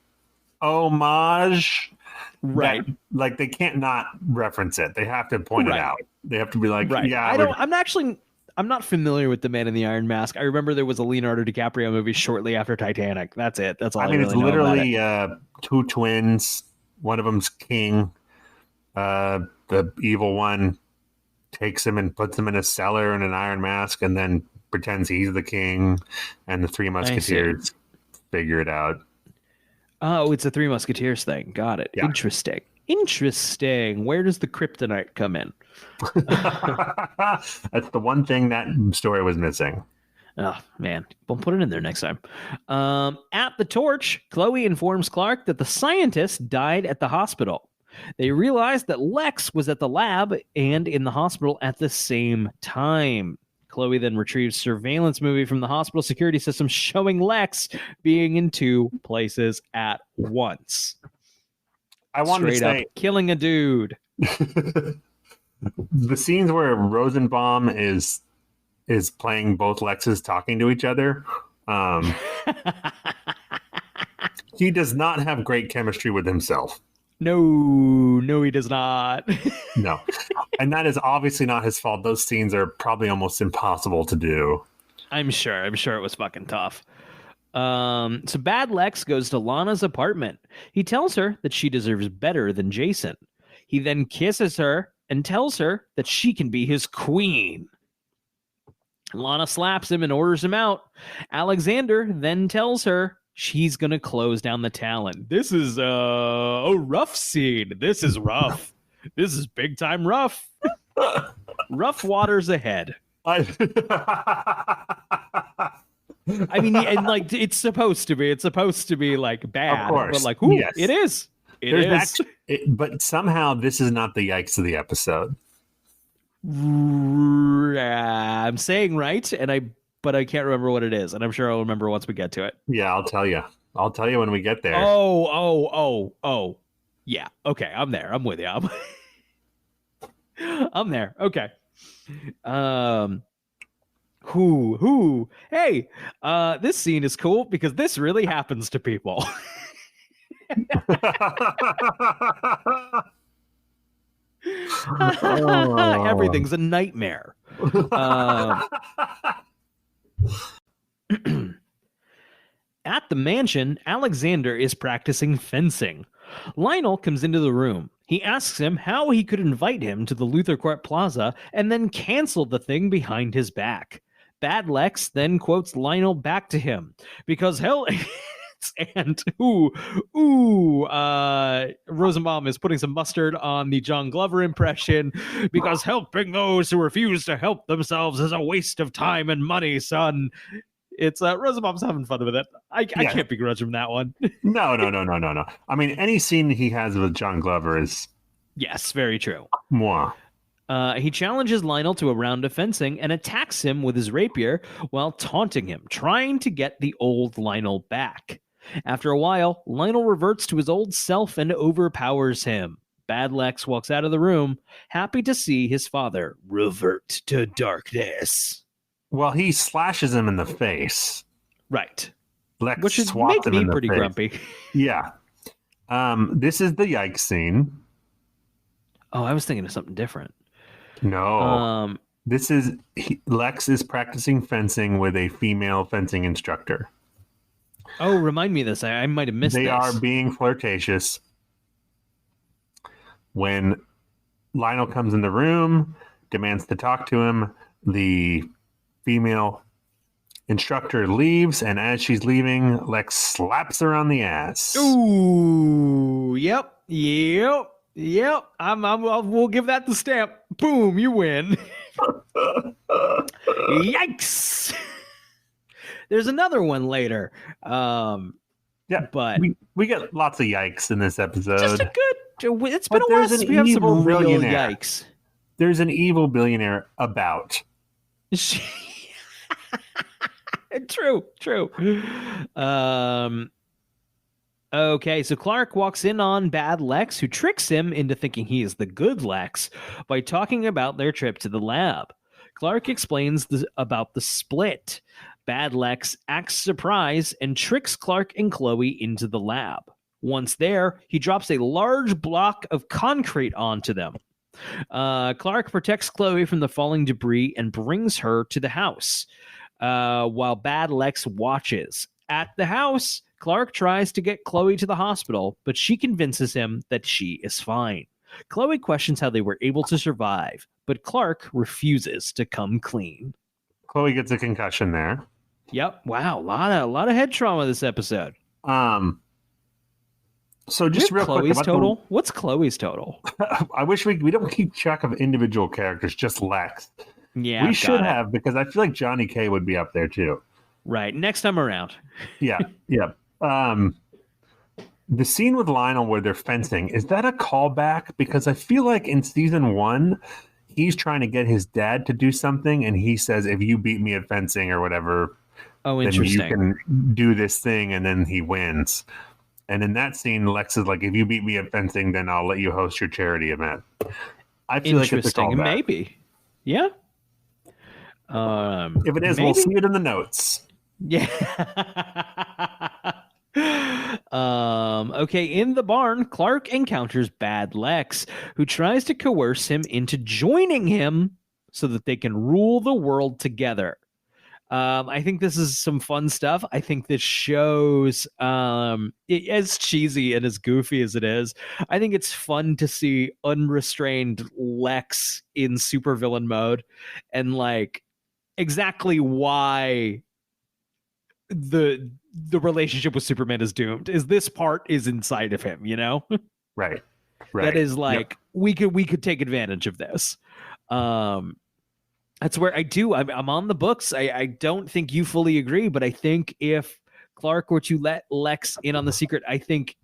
homage. Right. That, like, they can't not reference it. They have to point it out. They have to be like, yeah. I'm not familiar with the man in the iron mask. I remember there was a Leonardo DiCaprio movie shortly after Titanic. That's it. That's all I mean, really it's literally 2 twins. One of them's king. The evil one takes him and puts him in a cellar in an iron mask and then pretends he's the king, and the 3 Musketeers figure it out. Oh, it's a 3 Musketeers thing. Got it. Yeah. Interesting. Where does the kryptonite come in? That's the one thing that story was missing. Oh, man. We'll put it in there next time. At the Torch, Chloe informs Clark that the scientist died at the hospital. They realize that Lex was at the lab and in the hospital at the same time. Chloe then retrieves surveillance movie from the hospital security system showing Lex being in 2 places at once. I wanted to say, killing a dude. The scenes where Rosenbaum is playing both Lexes talking to each other, he does not have great chemistry with himself. No, he does not. No. And that is obviously not his fault. Those scenes are probably almost impossible to do. I'm sure it was fucking tough. So Bad Lex goes to Lana's apartment. He tells her that she deserves better than Jason. He then kisses her and tells her that she can be his queen. Lana slaps him and orders him out. Alexander then tells her she's going to close down the Talon. This is a rough scene. This is rough. This is big time rough. Rough waters ahead. I mean, and like it's supposed to be like bad, of course. But like, yes. It is. But somehow this is not the yikes of the episode. I'm saying right, but I can't remember what it is, and I'm sure I'll remember once we get to it. Yeah, I'll tell you. I'll tell you when we get there. Oh. Yeah. Okay, I'm there. I'm with you. I'm there. Okay. Hey, this scene is cool because this really happens to people. Everything's a nightmare. At the mansion, Alexander is practicing fencing. Lionel comes into the room. He asks him how he could invite him to the Luther Court Plaza and then cancel the thing behind his back. Bad Lex then quotes Lionel back to him because hell. And Rosenbaum is putting some mustard on the John Glover impression because helping those who refuse to help themselves is a waste of time and money, son. It's Rosenbaum's having fun with it. I can't begrudge him that one. No. I mean, any scene he has with John Glover is yes, very true. Moi. He challenges Lionel to a round of fencing and attacks him with his rapier while taunting him, trying to get the old Lionel back. After a while, Lionel reverts to his old self and overpowers him. Bad Lex walks out of the room, happy to see his father revert to darkness. Well, he slashes him in the face. Right. Lex which would swats make him me in the pretty face. grumpy. Yeah. This is the yikes scene. Oh, I was thinking of something different. No. This is Lex is practicing fencing with a female fencing instructor. Oh, remind me of this. I might have missed this. They are being flirtatious. When Lionel comes in the room, demands to talk to him, the female instructor leaves, and as she's leaving, Lex slaps her on the ass. Ooh, yep. We'll give that the stamp. Boom, you win. Yikes. There's another one later. Yeah, but we get lots of yikes in this episode. Just a good. It's been a while since we have some real yikes. There's an evil billionaire about. True. Okay, so Clark walks in on Bad Lex, who tricks him into thinking he is the good Lex by talking about their trip to the lab. Clark explains about the split. Bad Lex acts surprised and tricks Clark and Chloe into the lab. Once there, he drops a large block of concrete onto them. Clark protects Chloe from the falling debris and brings her to the house, while Bad Lex watches. At the house, Clark tries to get Chloe to the hospital, but she convinces him that she is fine. Chloe questions how they were able to survive, but Clark refuses to come clean. Chloe gets a concussion there. Yep. Wow. A lot of head trauma this episode. So just real Chloe's quick, total. What's Chloe's total? I wish we don't keep track of individual characters, just Lex. Yeah, we should have, because I feel like Johnny K would be up there too. Right. Next time around. Yeah. The scene with Lionel where they're fencing, is that a callback? Because I feel like in season 1, he's trying to get his dad to do something, and he says, if you beat me at fencing or whatever, then you can do this thing, and then he wins. And in that scene, Lex is like, if you beat me at fencing, then I'll let you host your charity event. I feel like it's a callback. Maybe. Yeah. If it is, we'll see it in the notes. Yeah. Okay, in the barn, Clark encounters Bad Lex, who tries to coerce him into joining him so that they can rule the world together. I think this is some fun stuff. I think this shows, as cheesy and as goofy as it is, I think it's fun to see unrestrained Lex in supervillain mode, and like exactly why the relationship with Superman is doomed is this part is inside of him, you know? Right. That is like, we could take advantage of this. That's where I'm on the books. I don't think you fully agree, but I think if Clark were to let Lex in on the secret, I think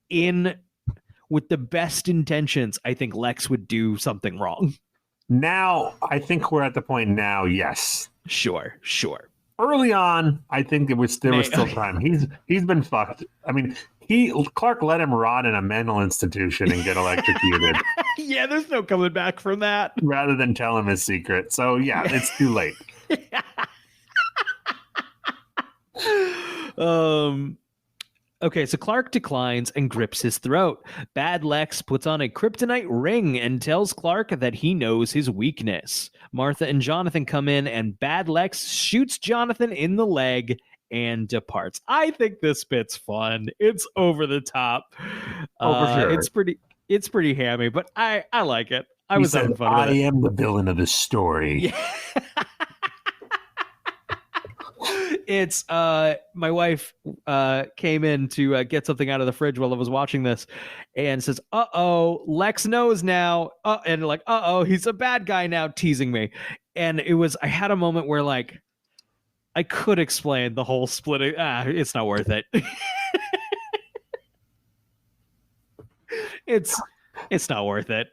with the best intentions, I think Lex would do something wrong. Now, I think we're at the point now, yes. Sure. Early on, I think there was still time. He's been fucked. I mean, Clark let him rot in a mental institution and get electrocuted. Yeah, there's no coming back from that. Rather than tell him his secret. So yeah, it's too late. Okay, so Clark declines and grips his throat. Bad Lex puts on a kryptonite ring and tells Clark that he knows his weakness. Martha and Jonathan come in, and Bad Lex shoots Jonathan in the leg and departs. I think this bit's fun. It's over the top. For sure. It's pretty hammy, but I like it. I was having fun with it. I am the villain of the story. Yeah. It's my wife came in to get something out of the fridge while I was watching this, and says, "Uh-oh, Lex knows now." And like, "Uh-oh, he's a bad guy now," teasing me. And I had a moment where like I could explain the whole splitting. It's not worth it. It's not worth it.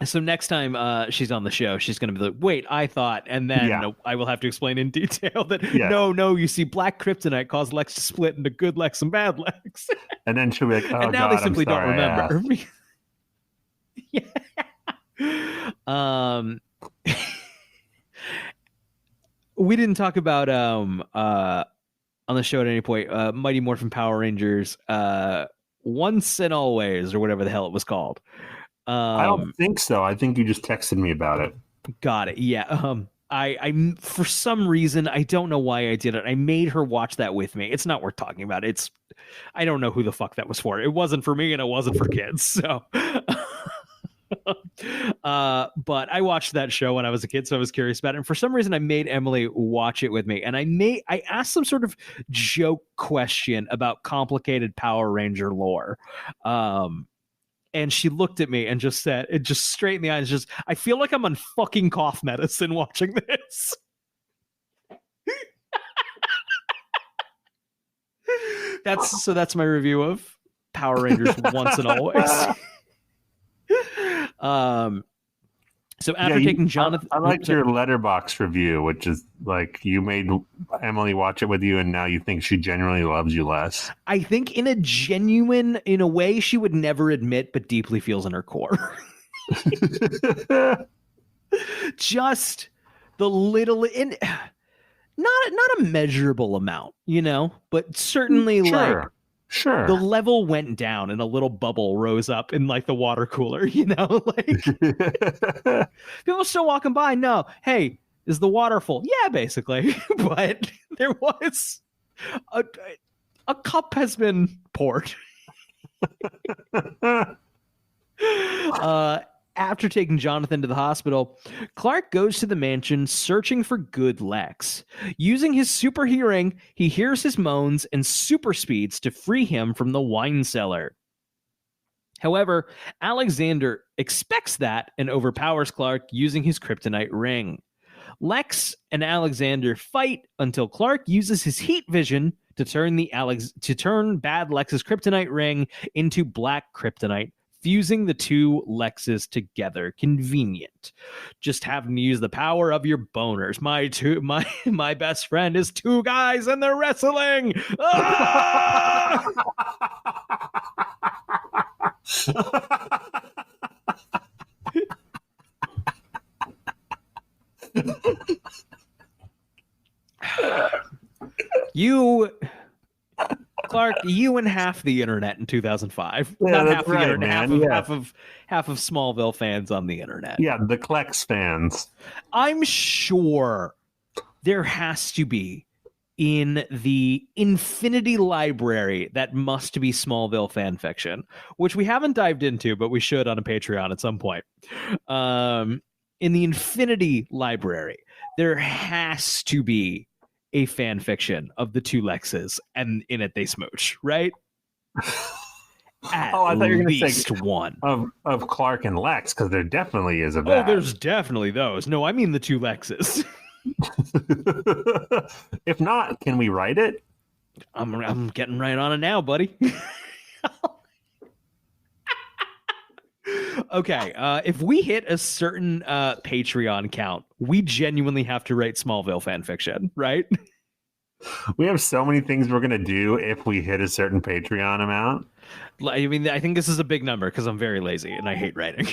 So next time she's on the show, she's going to be like, wait, I thought, and then I will have to explain in detail that no, you see, black kryptonite caused Lex to split into good Lex and bad Lex. And then she'll be like, oh, and now God, they simply don't remember. We didn't talk about on the show at any point Mighty Morphin Power Rangers Once and Always, or whatever the hell it was called. I don't think so. I think you just texted me about it. Got it. Yeah. I for some reason, I don't know why I did it. I made her watch that with me. It's not worth talking about. I don't know who the fuck that was for. It wasn't for me, and it wasn't for kids. So, but I watched that show when I was a kid, so I was curious about it. And for some reason, I made Emily watch it with me, and I asked some sort of joke question about complicated Power Ranger lore. And she looked at me and just said, it just straight in the eyes, just, I feel like I'm on fucking cough medicine watching this. That's my review of Power Rangers Once and Always. So after taking Jonathan, I like your Letterboxd review, which is like you made Emily watch it with you, and now you think she genuinely loves you less. I think in a way she would never admit, but deeply feels in her core. Just the little, not a measurable amount, but certainly Sure. The level went down and a little bubble rose up in like the water cooler, like people still walking by. No, hey, is the water full? Yeah, basically. But there was a cup has been poured. After taking Jonathan to the hospital, Clark goes to the mansion searching for good Lex. Using his super hearing, he hears his moans and super speeds to free him from the wine cellar. However, Alexander expects that and overpowers Clark using his kryptonite ring. Lex and Alexander fight until Clark uses his heat vision to turn bad Lex's kryptonite ring into black kryptonite, fusing the two Lexes together. Convenient. Just having to use the power of your boners. My best friend is two guys and they're wrestling. Ah! Clark, you and half the internet in 2005. Yeah, not that's half the right, internet, man. half of Smallville fans on the internet. Yeah, the Klex fans. I'm sure there has to be in the infinity library that must be Smallville fan fiction, which we haven't dived into, but we should on a Patreon at some point. In the infinity library, there has to be a fan fiction of the two Lexes, and in it they smooch, right? At I thought you were going to say one of Clark and Lex, because there definitely is of that. Oh, there's definitely those. No, I mean the two Lexes. If not, can we write it? I'm getting right on it now, buddy. Okay, if we hit a certain Patreon count, we genuinely have to write Smallville fan fiction, right? We have so many things we're going to do if we hit a certain Patreon amount. I mean, I think this is a big number because I'm very lazy and I hate writing.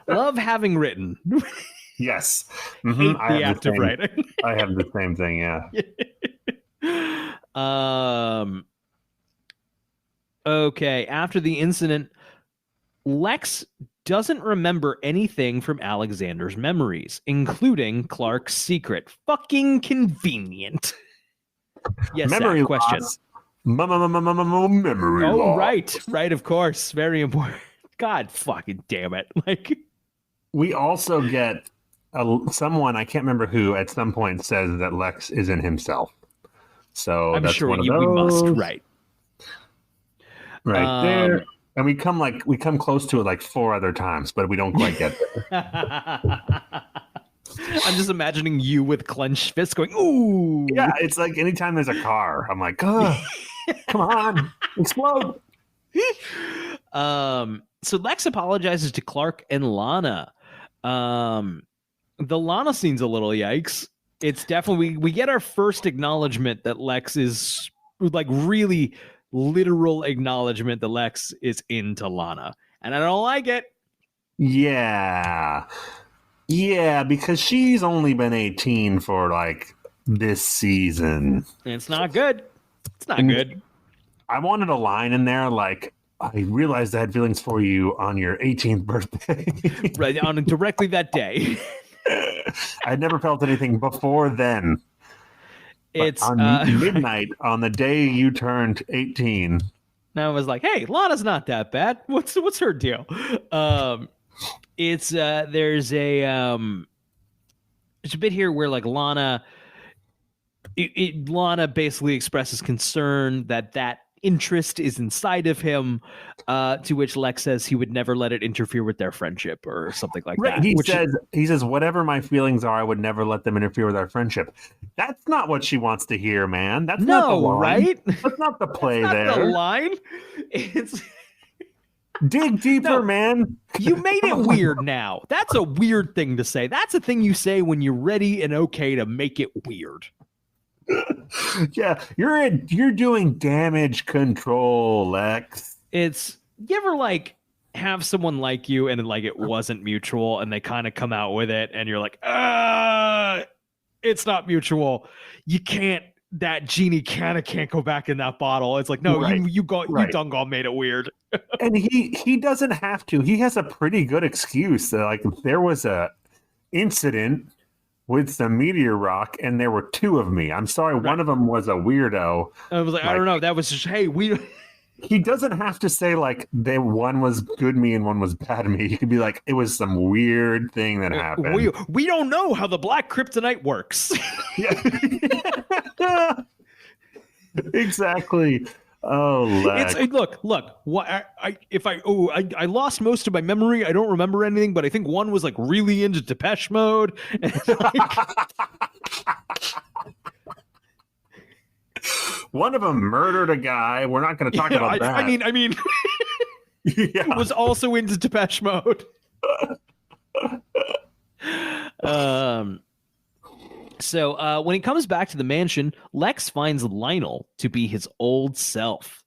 Love having written. Yes. Mm-hmm. Hate the act of writing. I have the same thing, yeah. Okay, after the incident, Lex doesn't remember anything from Alexander's memories, including Clark's secret. Fucking convenient. Yes, memory question. Memory loss. Right, of course. Very important. God fucking damn it. Like, we also get someone, I can't remember who, at some point says that Lex isn't himself. So I'm that's sure one of we those. must, right. Right there. And we come close to it like 4 other times, but we don't quite get there. I'm just imagining you with clenched fists going, ooh. Yeah, it's like anytime there's a car, I'm like, come on, explode. So Lex apologizes to Clark and Lana. The Lana scene's a little yikes. It's definitely, we get our first acknowledgement that Lex is like really literal acknowledgement that Lex is into Lana. And I don't like it. Yeah. Yeah, because she's only been 18 for like this season. It's not good. It's not good. I wanted a line in there like, I realized I had feelings for you on your 18th birthday. Right, on directly that day. I'd never felt anything before then. It's on midnight on the day you turned 18. And I was like, hey, Lana's not that bad. What's her deal? There's a bit here where like Lana basically expresses concern that interest is inside of him, to which Lex says he would never let it interfere with their friendship or something like that. He says, whatever my feelings are, I would never let them interfere with our friendship. That's not what she wants to hear, man. That's not the line. Right? That's not the play That's there. Not the line. It's dig deeper, man. You made it weird now. That's a weird thing to say. That's a thing you say when you're ready and okay to make it weird. Yeah, you're doing damage control, Lex. It's, you ever like have someone like you and like it wasn't mutual and they kind of come out with it and you're like, it's not mutual. You can't, that genie can't go back in that bottle. It's like, no, right. you done made it weird. And he doesn't have to. He has a pretty good excuse. Like there was a incident with some meteor rock, and there were two of me. I'm sorry, right. One of them was a weirdo. I was like, I don't know. That was just, hey, He doesn't have to say like one was good me and one was bad me. He could be like, it was some weird thing that happened. We don't know how the black kryptonite works. Yeah. Exactly. Oh, Lex. Look. What I lost most of my memory. I don't remember anything, but I think one was like really into Depeche Mode. And, one of them murdered a guy. We're not going to talk about that. I mean, yeah. was also into Depeche Mode. So when he comes back to the mansion, Lex finds Lionel to be his old self.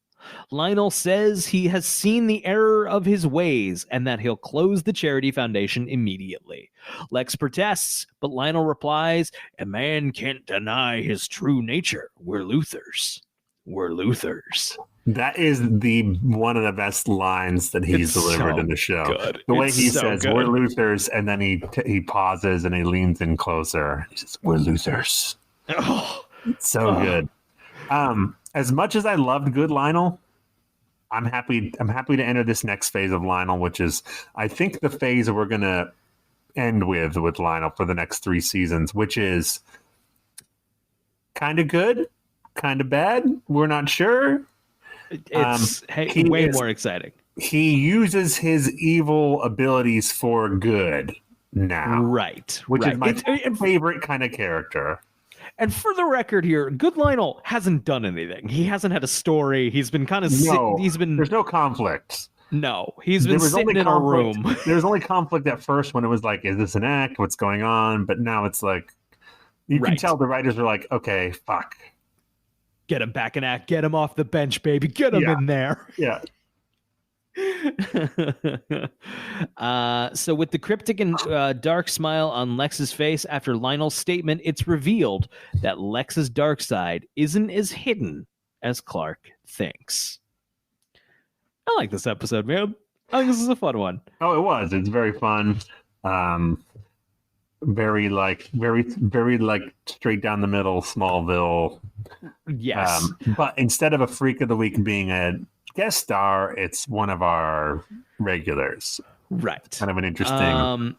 Lionel says he has seen the error of his ways and that he'll close the charity foundation immediately. Lex protests, but Lionel replies, "A man can't deny his true nature. We're Luthers. We're Luthers." That is one of the best lines that he's delivered in the show. Good. The way he says, "We're Luthers," and then he pauses and he leans in closer. He says, "We're Luthers." Oh, it's so good. As much as I loved Good Lionel, I'm happy to enter this next phase of Lionel, which is, I think, the phase we're gonna end with Lionel for the next 3 seasons, which is kind of good, kind of bad. We're not sure. It's way more exciting. He uses his evil abilities for good now. Right. Which is my favorite kind of character. And for the record here, Good Lionel hasn't done anything. He hasn't had a story. He's been kind of there's no conflict. No, he's been sitting in a room. There was only conflict at first when it was like, is this an act? What's going on? But now it's like, you can tell the writers are like, okay, fuck. Get him back in act. Get him off the bench, baby. Get him in there. Yeah. So with the cryptic and dark smile on Lex's face after Lionel's statement, it's revealed that Lex's dark side isn't as hidden as Clark thinks. I like this episode, man. I think this is a fun one. Oh, it was. It's very fun. Very straight down the middle, Smallville. Yes. But instead of a Freak of the Week being a guest star, it's one of our regulars. Right. Kind of an interesting.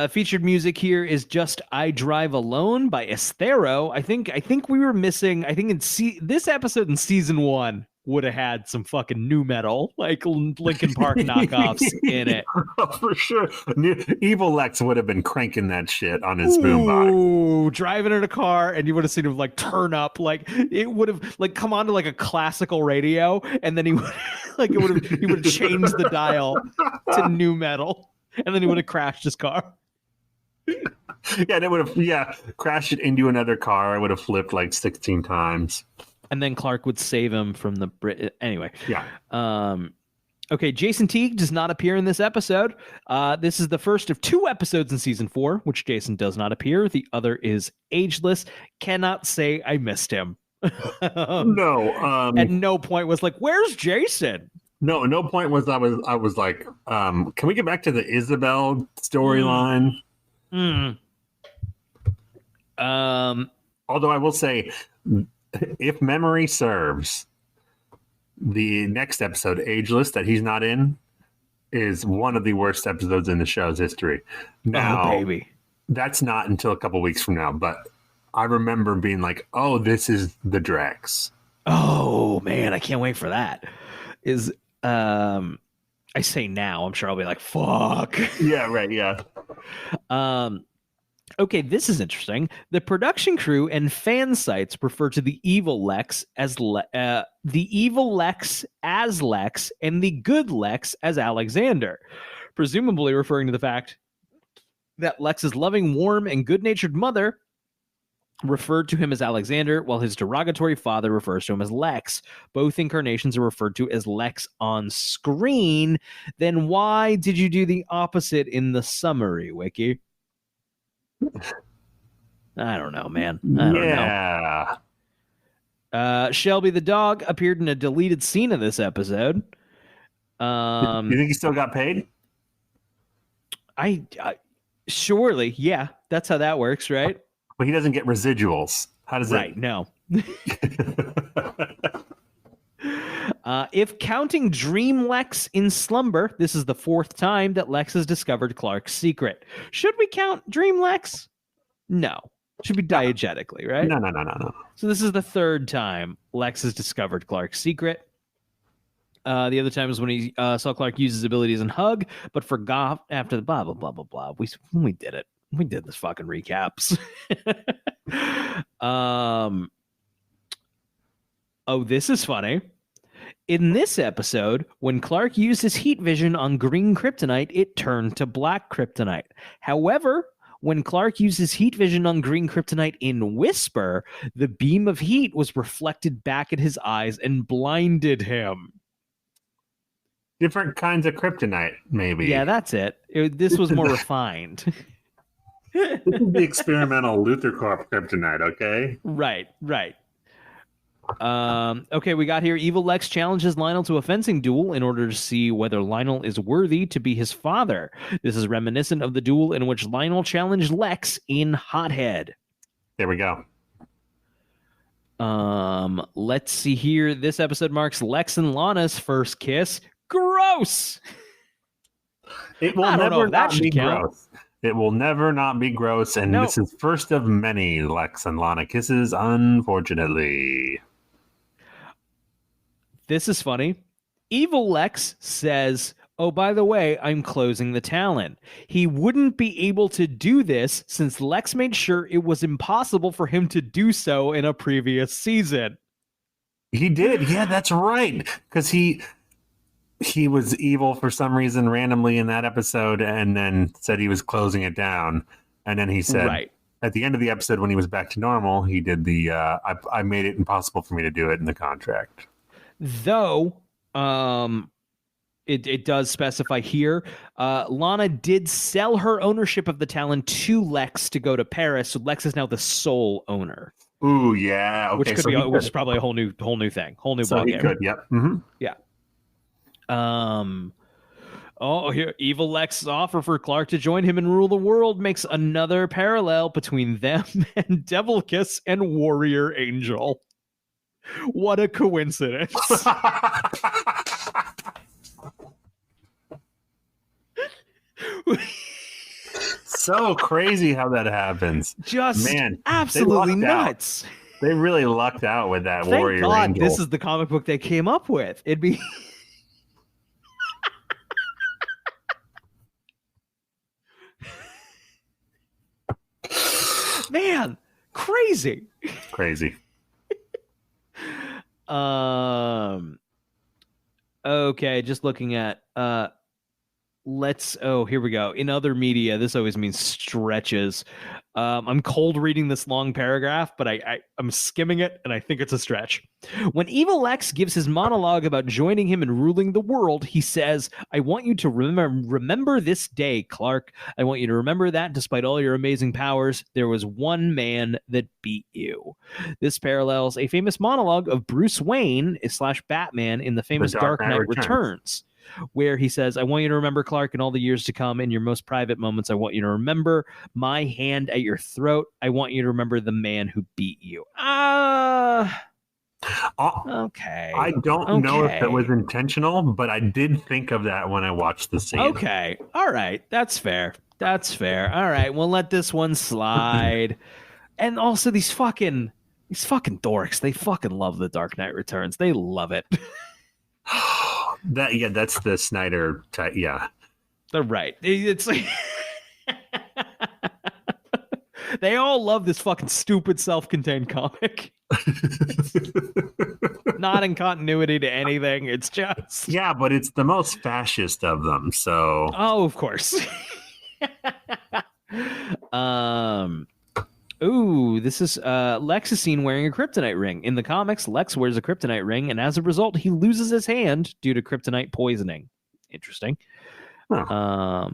Featured music here is just "I Drive Alone" by Estero. I think we were missing. I think this episode in season 1 would have had some fucking new metal, like Linkin Park knockoffs in it. For sure. Evil Lex would have been cranking that shit on his boombox. Ooh, driving in a car, and you would have seen him like turn up, like it would have like come onto like a classical radio, and then he would Like he would have changed the dial to new metal, and then he would have crashed his car. Yeah, they would have crashed it into another car. I would have flipped like 16 times. And then Clark would save him from the Brit. Anyway. Yeah. Okay, Jason Teague does not appear in this episode. This is the first of 2 episodes in season 4, which Jason does not appear. The other is Ageless. Cannot say I missed him. No. At no point was like, where's Jason? No point was I was like, can we get back to the Isabel storyline? Although I will say, if memory serves, the next episode, Ageless, that he's not in, is one of the worst episodes in the show's history. Now, baby. That's not until a couple weeks from now, but I remember being like, oh, this is the Drex. Oh, man, I can't wait for that. I say now, I'm sure I'll be like, fuck. Yeah, right, yeah. Okay, this is interesting. The production crew and fan sites refer to the evil Lex as Lex and the good Lex as Alexander, presumably referring to the fact that Lex's loving, warm, and good-natured mother referred to him as Alexander, while his derogatory father refers to him as Lex. Both incarnations are referred to as Lex on screen. Then why did you do the opposite in the summary, Wiki? I don't know, man. I don't know. Shelby the dog appeared in a deleted scene of this episode. You think he still got paid? I surely, yeah. That's how that works, right? But he doesn't get residuals. How does right, no. If counting Dream Lex in slumber, this is the 4th time that Lex has discovered Clark's secret. Should we count Dream Lex? No. Should be diegetically, right? No. So this is the 3rd time Lex has discovered Clark's secret. The other time was when he saw Clark use his abilities and hug, but forgot after the blah, blah, blah, blah, blah. We did it. We did this fucking recaps. Oh, this is funny. In this episode, when Clark used his heat vision on green kryptonite, it turned to black kryptonite. However, when Clark used his heat vision on green kryptonite in Whisper, the beam of heat was reflected back at his eyes and blinded him. Different kinds of kryptonite, maybe. Yeah, that's it. This was more refined. This is the experimental Luthor Corp kryptonite, okay? Right. Okay, we got here. Evil Lex challenges Lionel to a fencing duel in order to see whether Lionel is worthy to be his father. This is reminiscent of the duel in which Lionel challenged Lex in Hothead. There we go. Let's see here. This episode marks Lex and Lana's first kiss. Gross! It will never not be gross. It will never not be gross, and this is first of many Lex and Lana kisses, unfortunately. This is funny. Evil Lex says, oh, by the way, I'm closing the Talon. He wouldn't be able to do this since Lex made sure it was impossible for him to do so in a previous season. He did. Yeah, that's right. Because he was evil for some reason randomly in that episode and then said he was closing it down. And then he said, at the end of the episode, when he was back to normal, he did the, I made it impossible for me to do it in the contract. Though, it does specify here, Lana did sell her ownership of the Talon to Lex to go to Paris. So Lex is now the sole owner. Ooh, yeah. Okay, which could be, which is probably a whole new thing, whole new ballgame. He could, yep. Mm-hmm. Yeah. Here, Evil Lex's offer for Clark to join him and rule the world makes another parallel between them and Devil Kiss and Warrior Angel. What a coincidence. So crazy how that happens. Just absolutely nuts. They really lucked out with that. Thank Warrior God Angel. This is the comic book they came up with. It'd be... Man, crazy. Okay, just looking at here we go. In other media, this always means stretches. I'm cold reading this long paragraph, but I'm skimming it, and I think it's a stretch. When Evil Lex gives his monologue about joining him in ruling the world, he says, I want you to remember this day, Clark. I want you to remember that despite all your amazing powers, there was one man that beat you. This parallels a famous monologue of Bruce Wayne / Batman in the famous Dark Knight Returns, where he says, I want you to remember, Clark, in all the years to come, in your most private moments, I want you to remember my hand at your throat. I want you to remember the man who beat you. Okay. I don't know if it was intentional, but I did think of that when I watched the scene. Okay. All right. That's fair. All right. We'll let this one slide. And also these fucking dorks, they fucking love the Dark Knight Returns. They love it. That's the Snyder type. Yeah, they're right. It's like they all love this fucking stupid self-contained comic. Not in continuity to anything. It's just but it's the most fascist of them. So of course. Ooh, this is Lex is seen wearing a kryptonite ring. In the comics, Lex wears a kryptonite ring, and as a result, he loses his hand due to kryptonite poisoning. Interesting. Huh.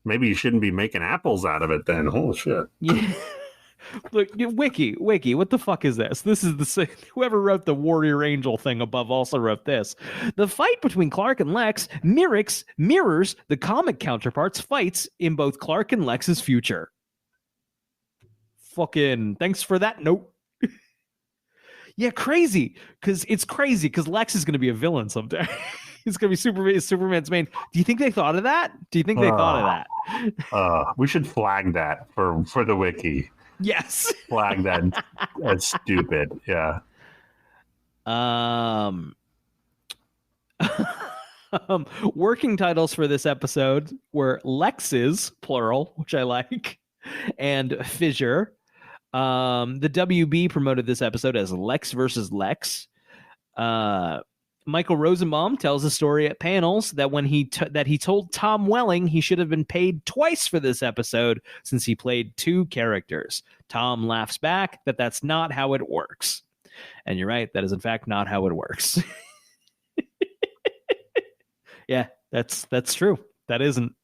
Maybe you shouldn't be making apples out of it then. Holy shit. Yeah. Look, Wiki, what the fuck is this? This is whoever wrote the Warrior Angel thing above also wrote this. The fight between Clark and Lex mirrors the comic counterparts' fights in both Clark and Lex's future. Fucking thanks for that note. Yeah, crazy. Because Lex is going to be a villain someday. He's going to be Superman's main. Do you think they thought of that? We should flag that for the wiki. Yes. Flag that as stupid. Yeah. Working titles for this episode were Lex's, plural, which I like, and Fissure. The WB promoted this episode as Lex versus Lex. Michael Rosenbaum tells a story at panels that when he told Tom Welling he should have been paid twice for this episode since he played two characters. Tom laughs back that that's not how it works. And you're right, that is in fact not how it works. Yeah, that's true. That isn't.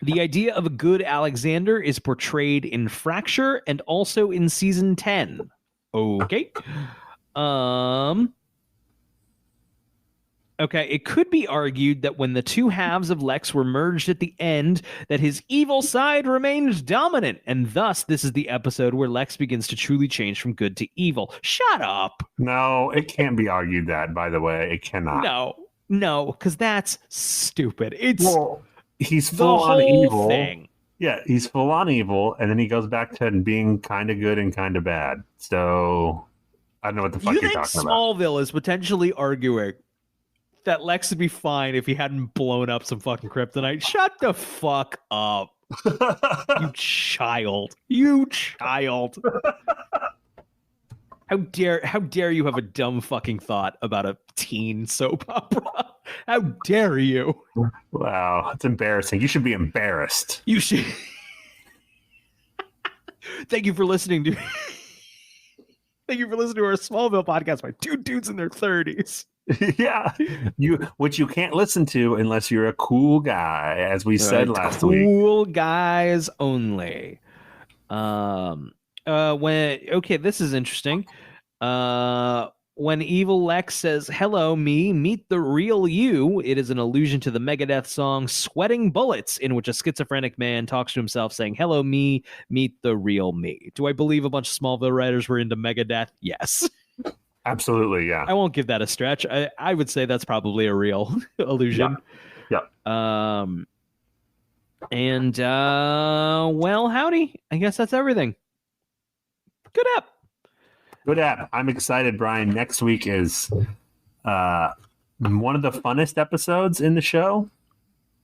The idea of a good Alexander is portrayed in Fracture and also in season 10. Okay. Okay, it could be argued that when the two halves of Lex were merged at the end, that his evil side remained dominant, and thus this is the episode where Lex begins to truly change from good to evil. Shut up! No, it can't be argued that, by the way. It cannot. No, because that's stupid. He's full on evil. Thing. Yeah, he's full on evil, and then he goes back to being kind of good and kind of bad. So I don't know what the fuck you're talking about. Smallville is potentially arguing that Lex would be fine if he hadn't blown up some fucking kryptonite. Shut the fuck up. You child. How dare you have a dumb fucking thought about a teen soap opera? How dare you? Wow, it's embarrassing. You should be embarrassed. You should. Thank you for listening to our Smallville podcast by two dudes in their 30s. Yeah, which you can't listen to unless you're a cool guy, as we said last week. Cool guys only. This is interesting. When Evil Lex says, "Hello, me, meet the real you," it is an allusion to the Megadeth song "Sweating Bullets," in which a schizophrenic man talks to himself saying, "Hello, me, meet the real me." Do I believe a bunch of Smallville writers were into Megadeth? Yes. Absolutely, yeah. I won't give that a stretch. I would say that's probably a real illusion. Yeah. Well, howdy. I guess that's everything. Good app. I'm excited, Brian. Next week is one of the funnest episodes in the show.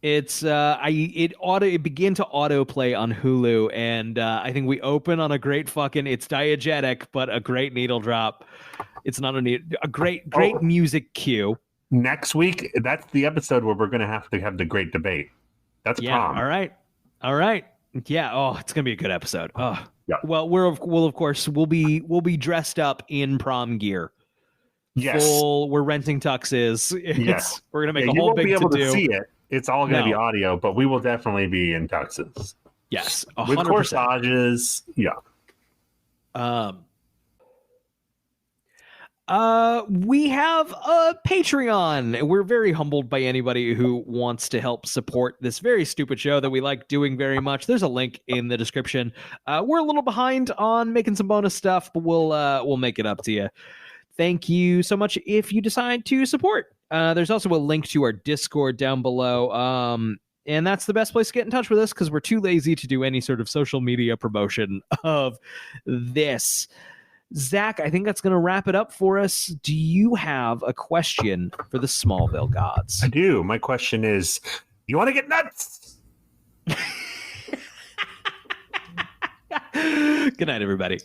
It's it began to autoplay on Hulu, and I think we open on a great fucking, it's diegetic, but a great needle drop. It's not a great music cue. Next week, that's the episode where we're going to have the great debate. That's prom. All right. Yeah. Oh, it's gonna be a good episode. Oh, yeah. Well, we'll be dressed up in prom gear. Yes. We're renting tuxes. Yes. We're gonna make a whole big to do. You won't be able to see it. It's all going to be audio, but we will definitely be in tuxes. Yes, 100%. With corsages. Yeah. We have a Patreon. We're very humbled by anybody who wants to help support this very stupid show that we like doing very much. There's a link in the description. We're a little behind on making some bonus stuff, but we'll make it up to you. Thank you so much if you decide to support. There's also a link to our Discord down below. And that's the best place to get in touch with us because we're too lazy to do any sort of social media promotion of this. Zach, I think that's going to wrap it up for us. Do you have a question for the Smallville gods? I do. My question is, you want to get nuts? Good night, everybody.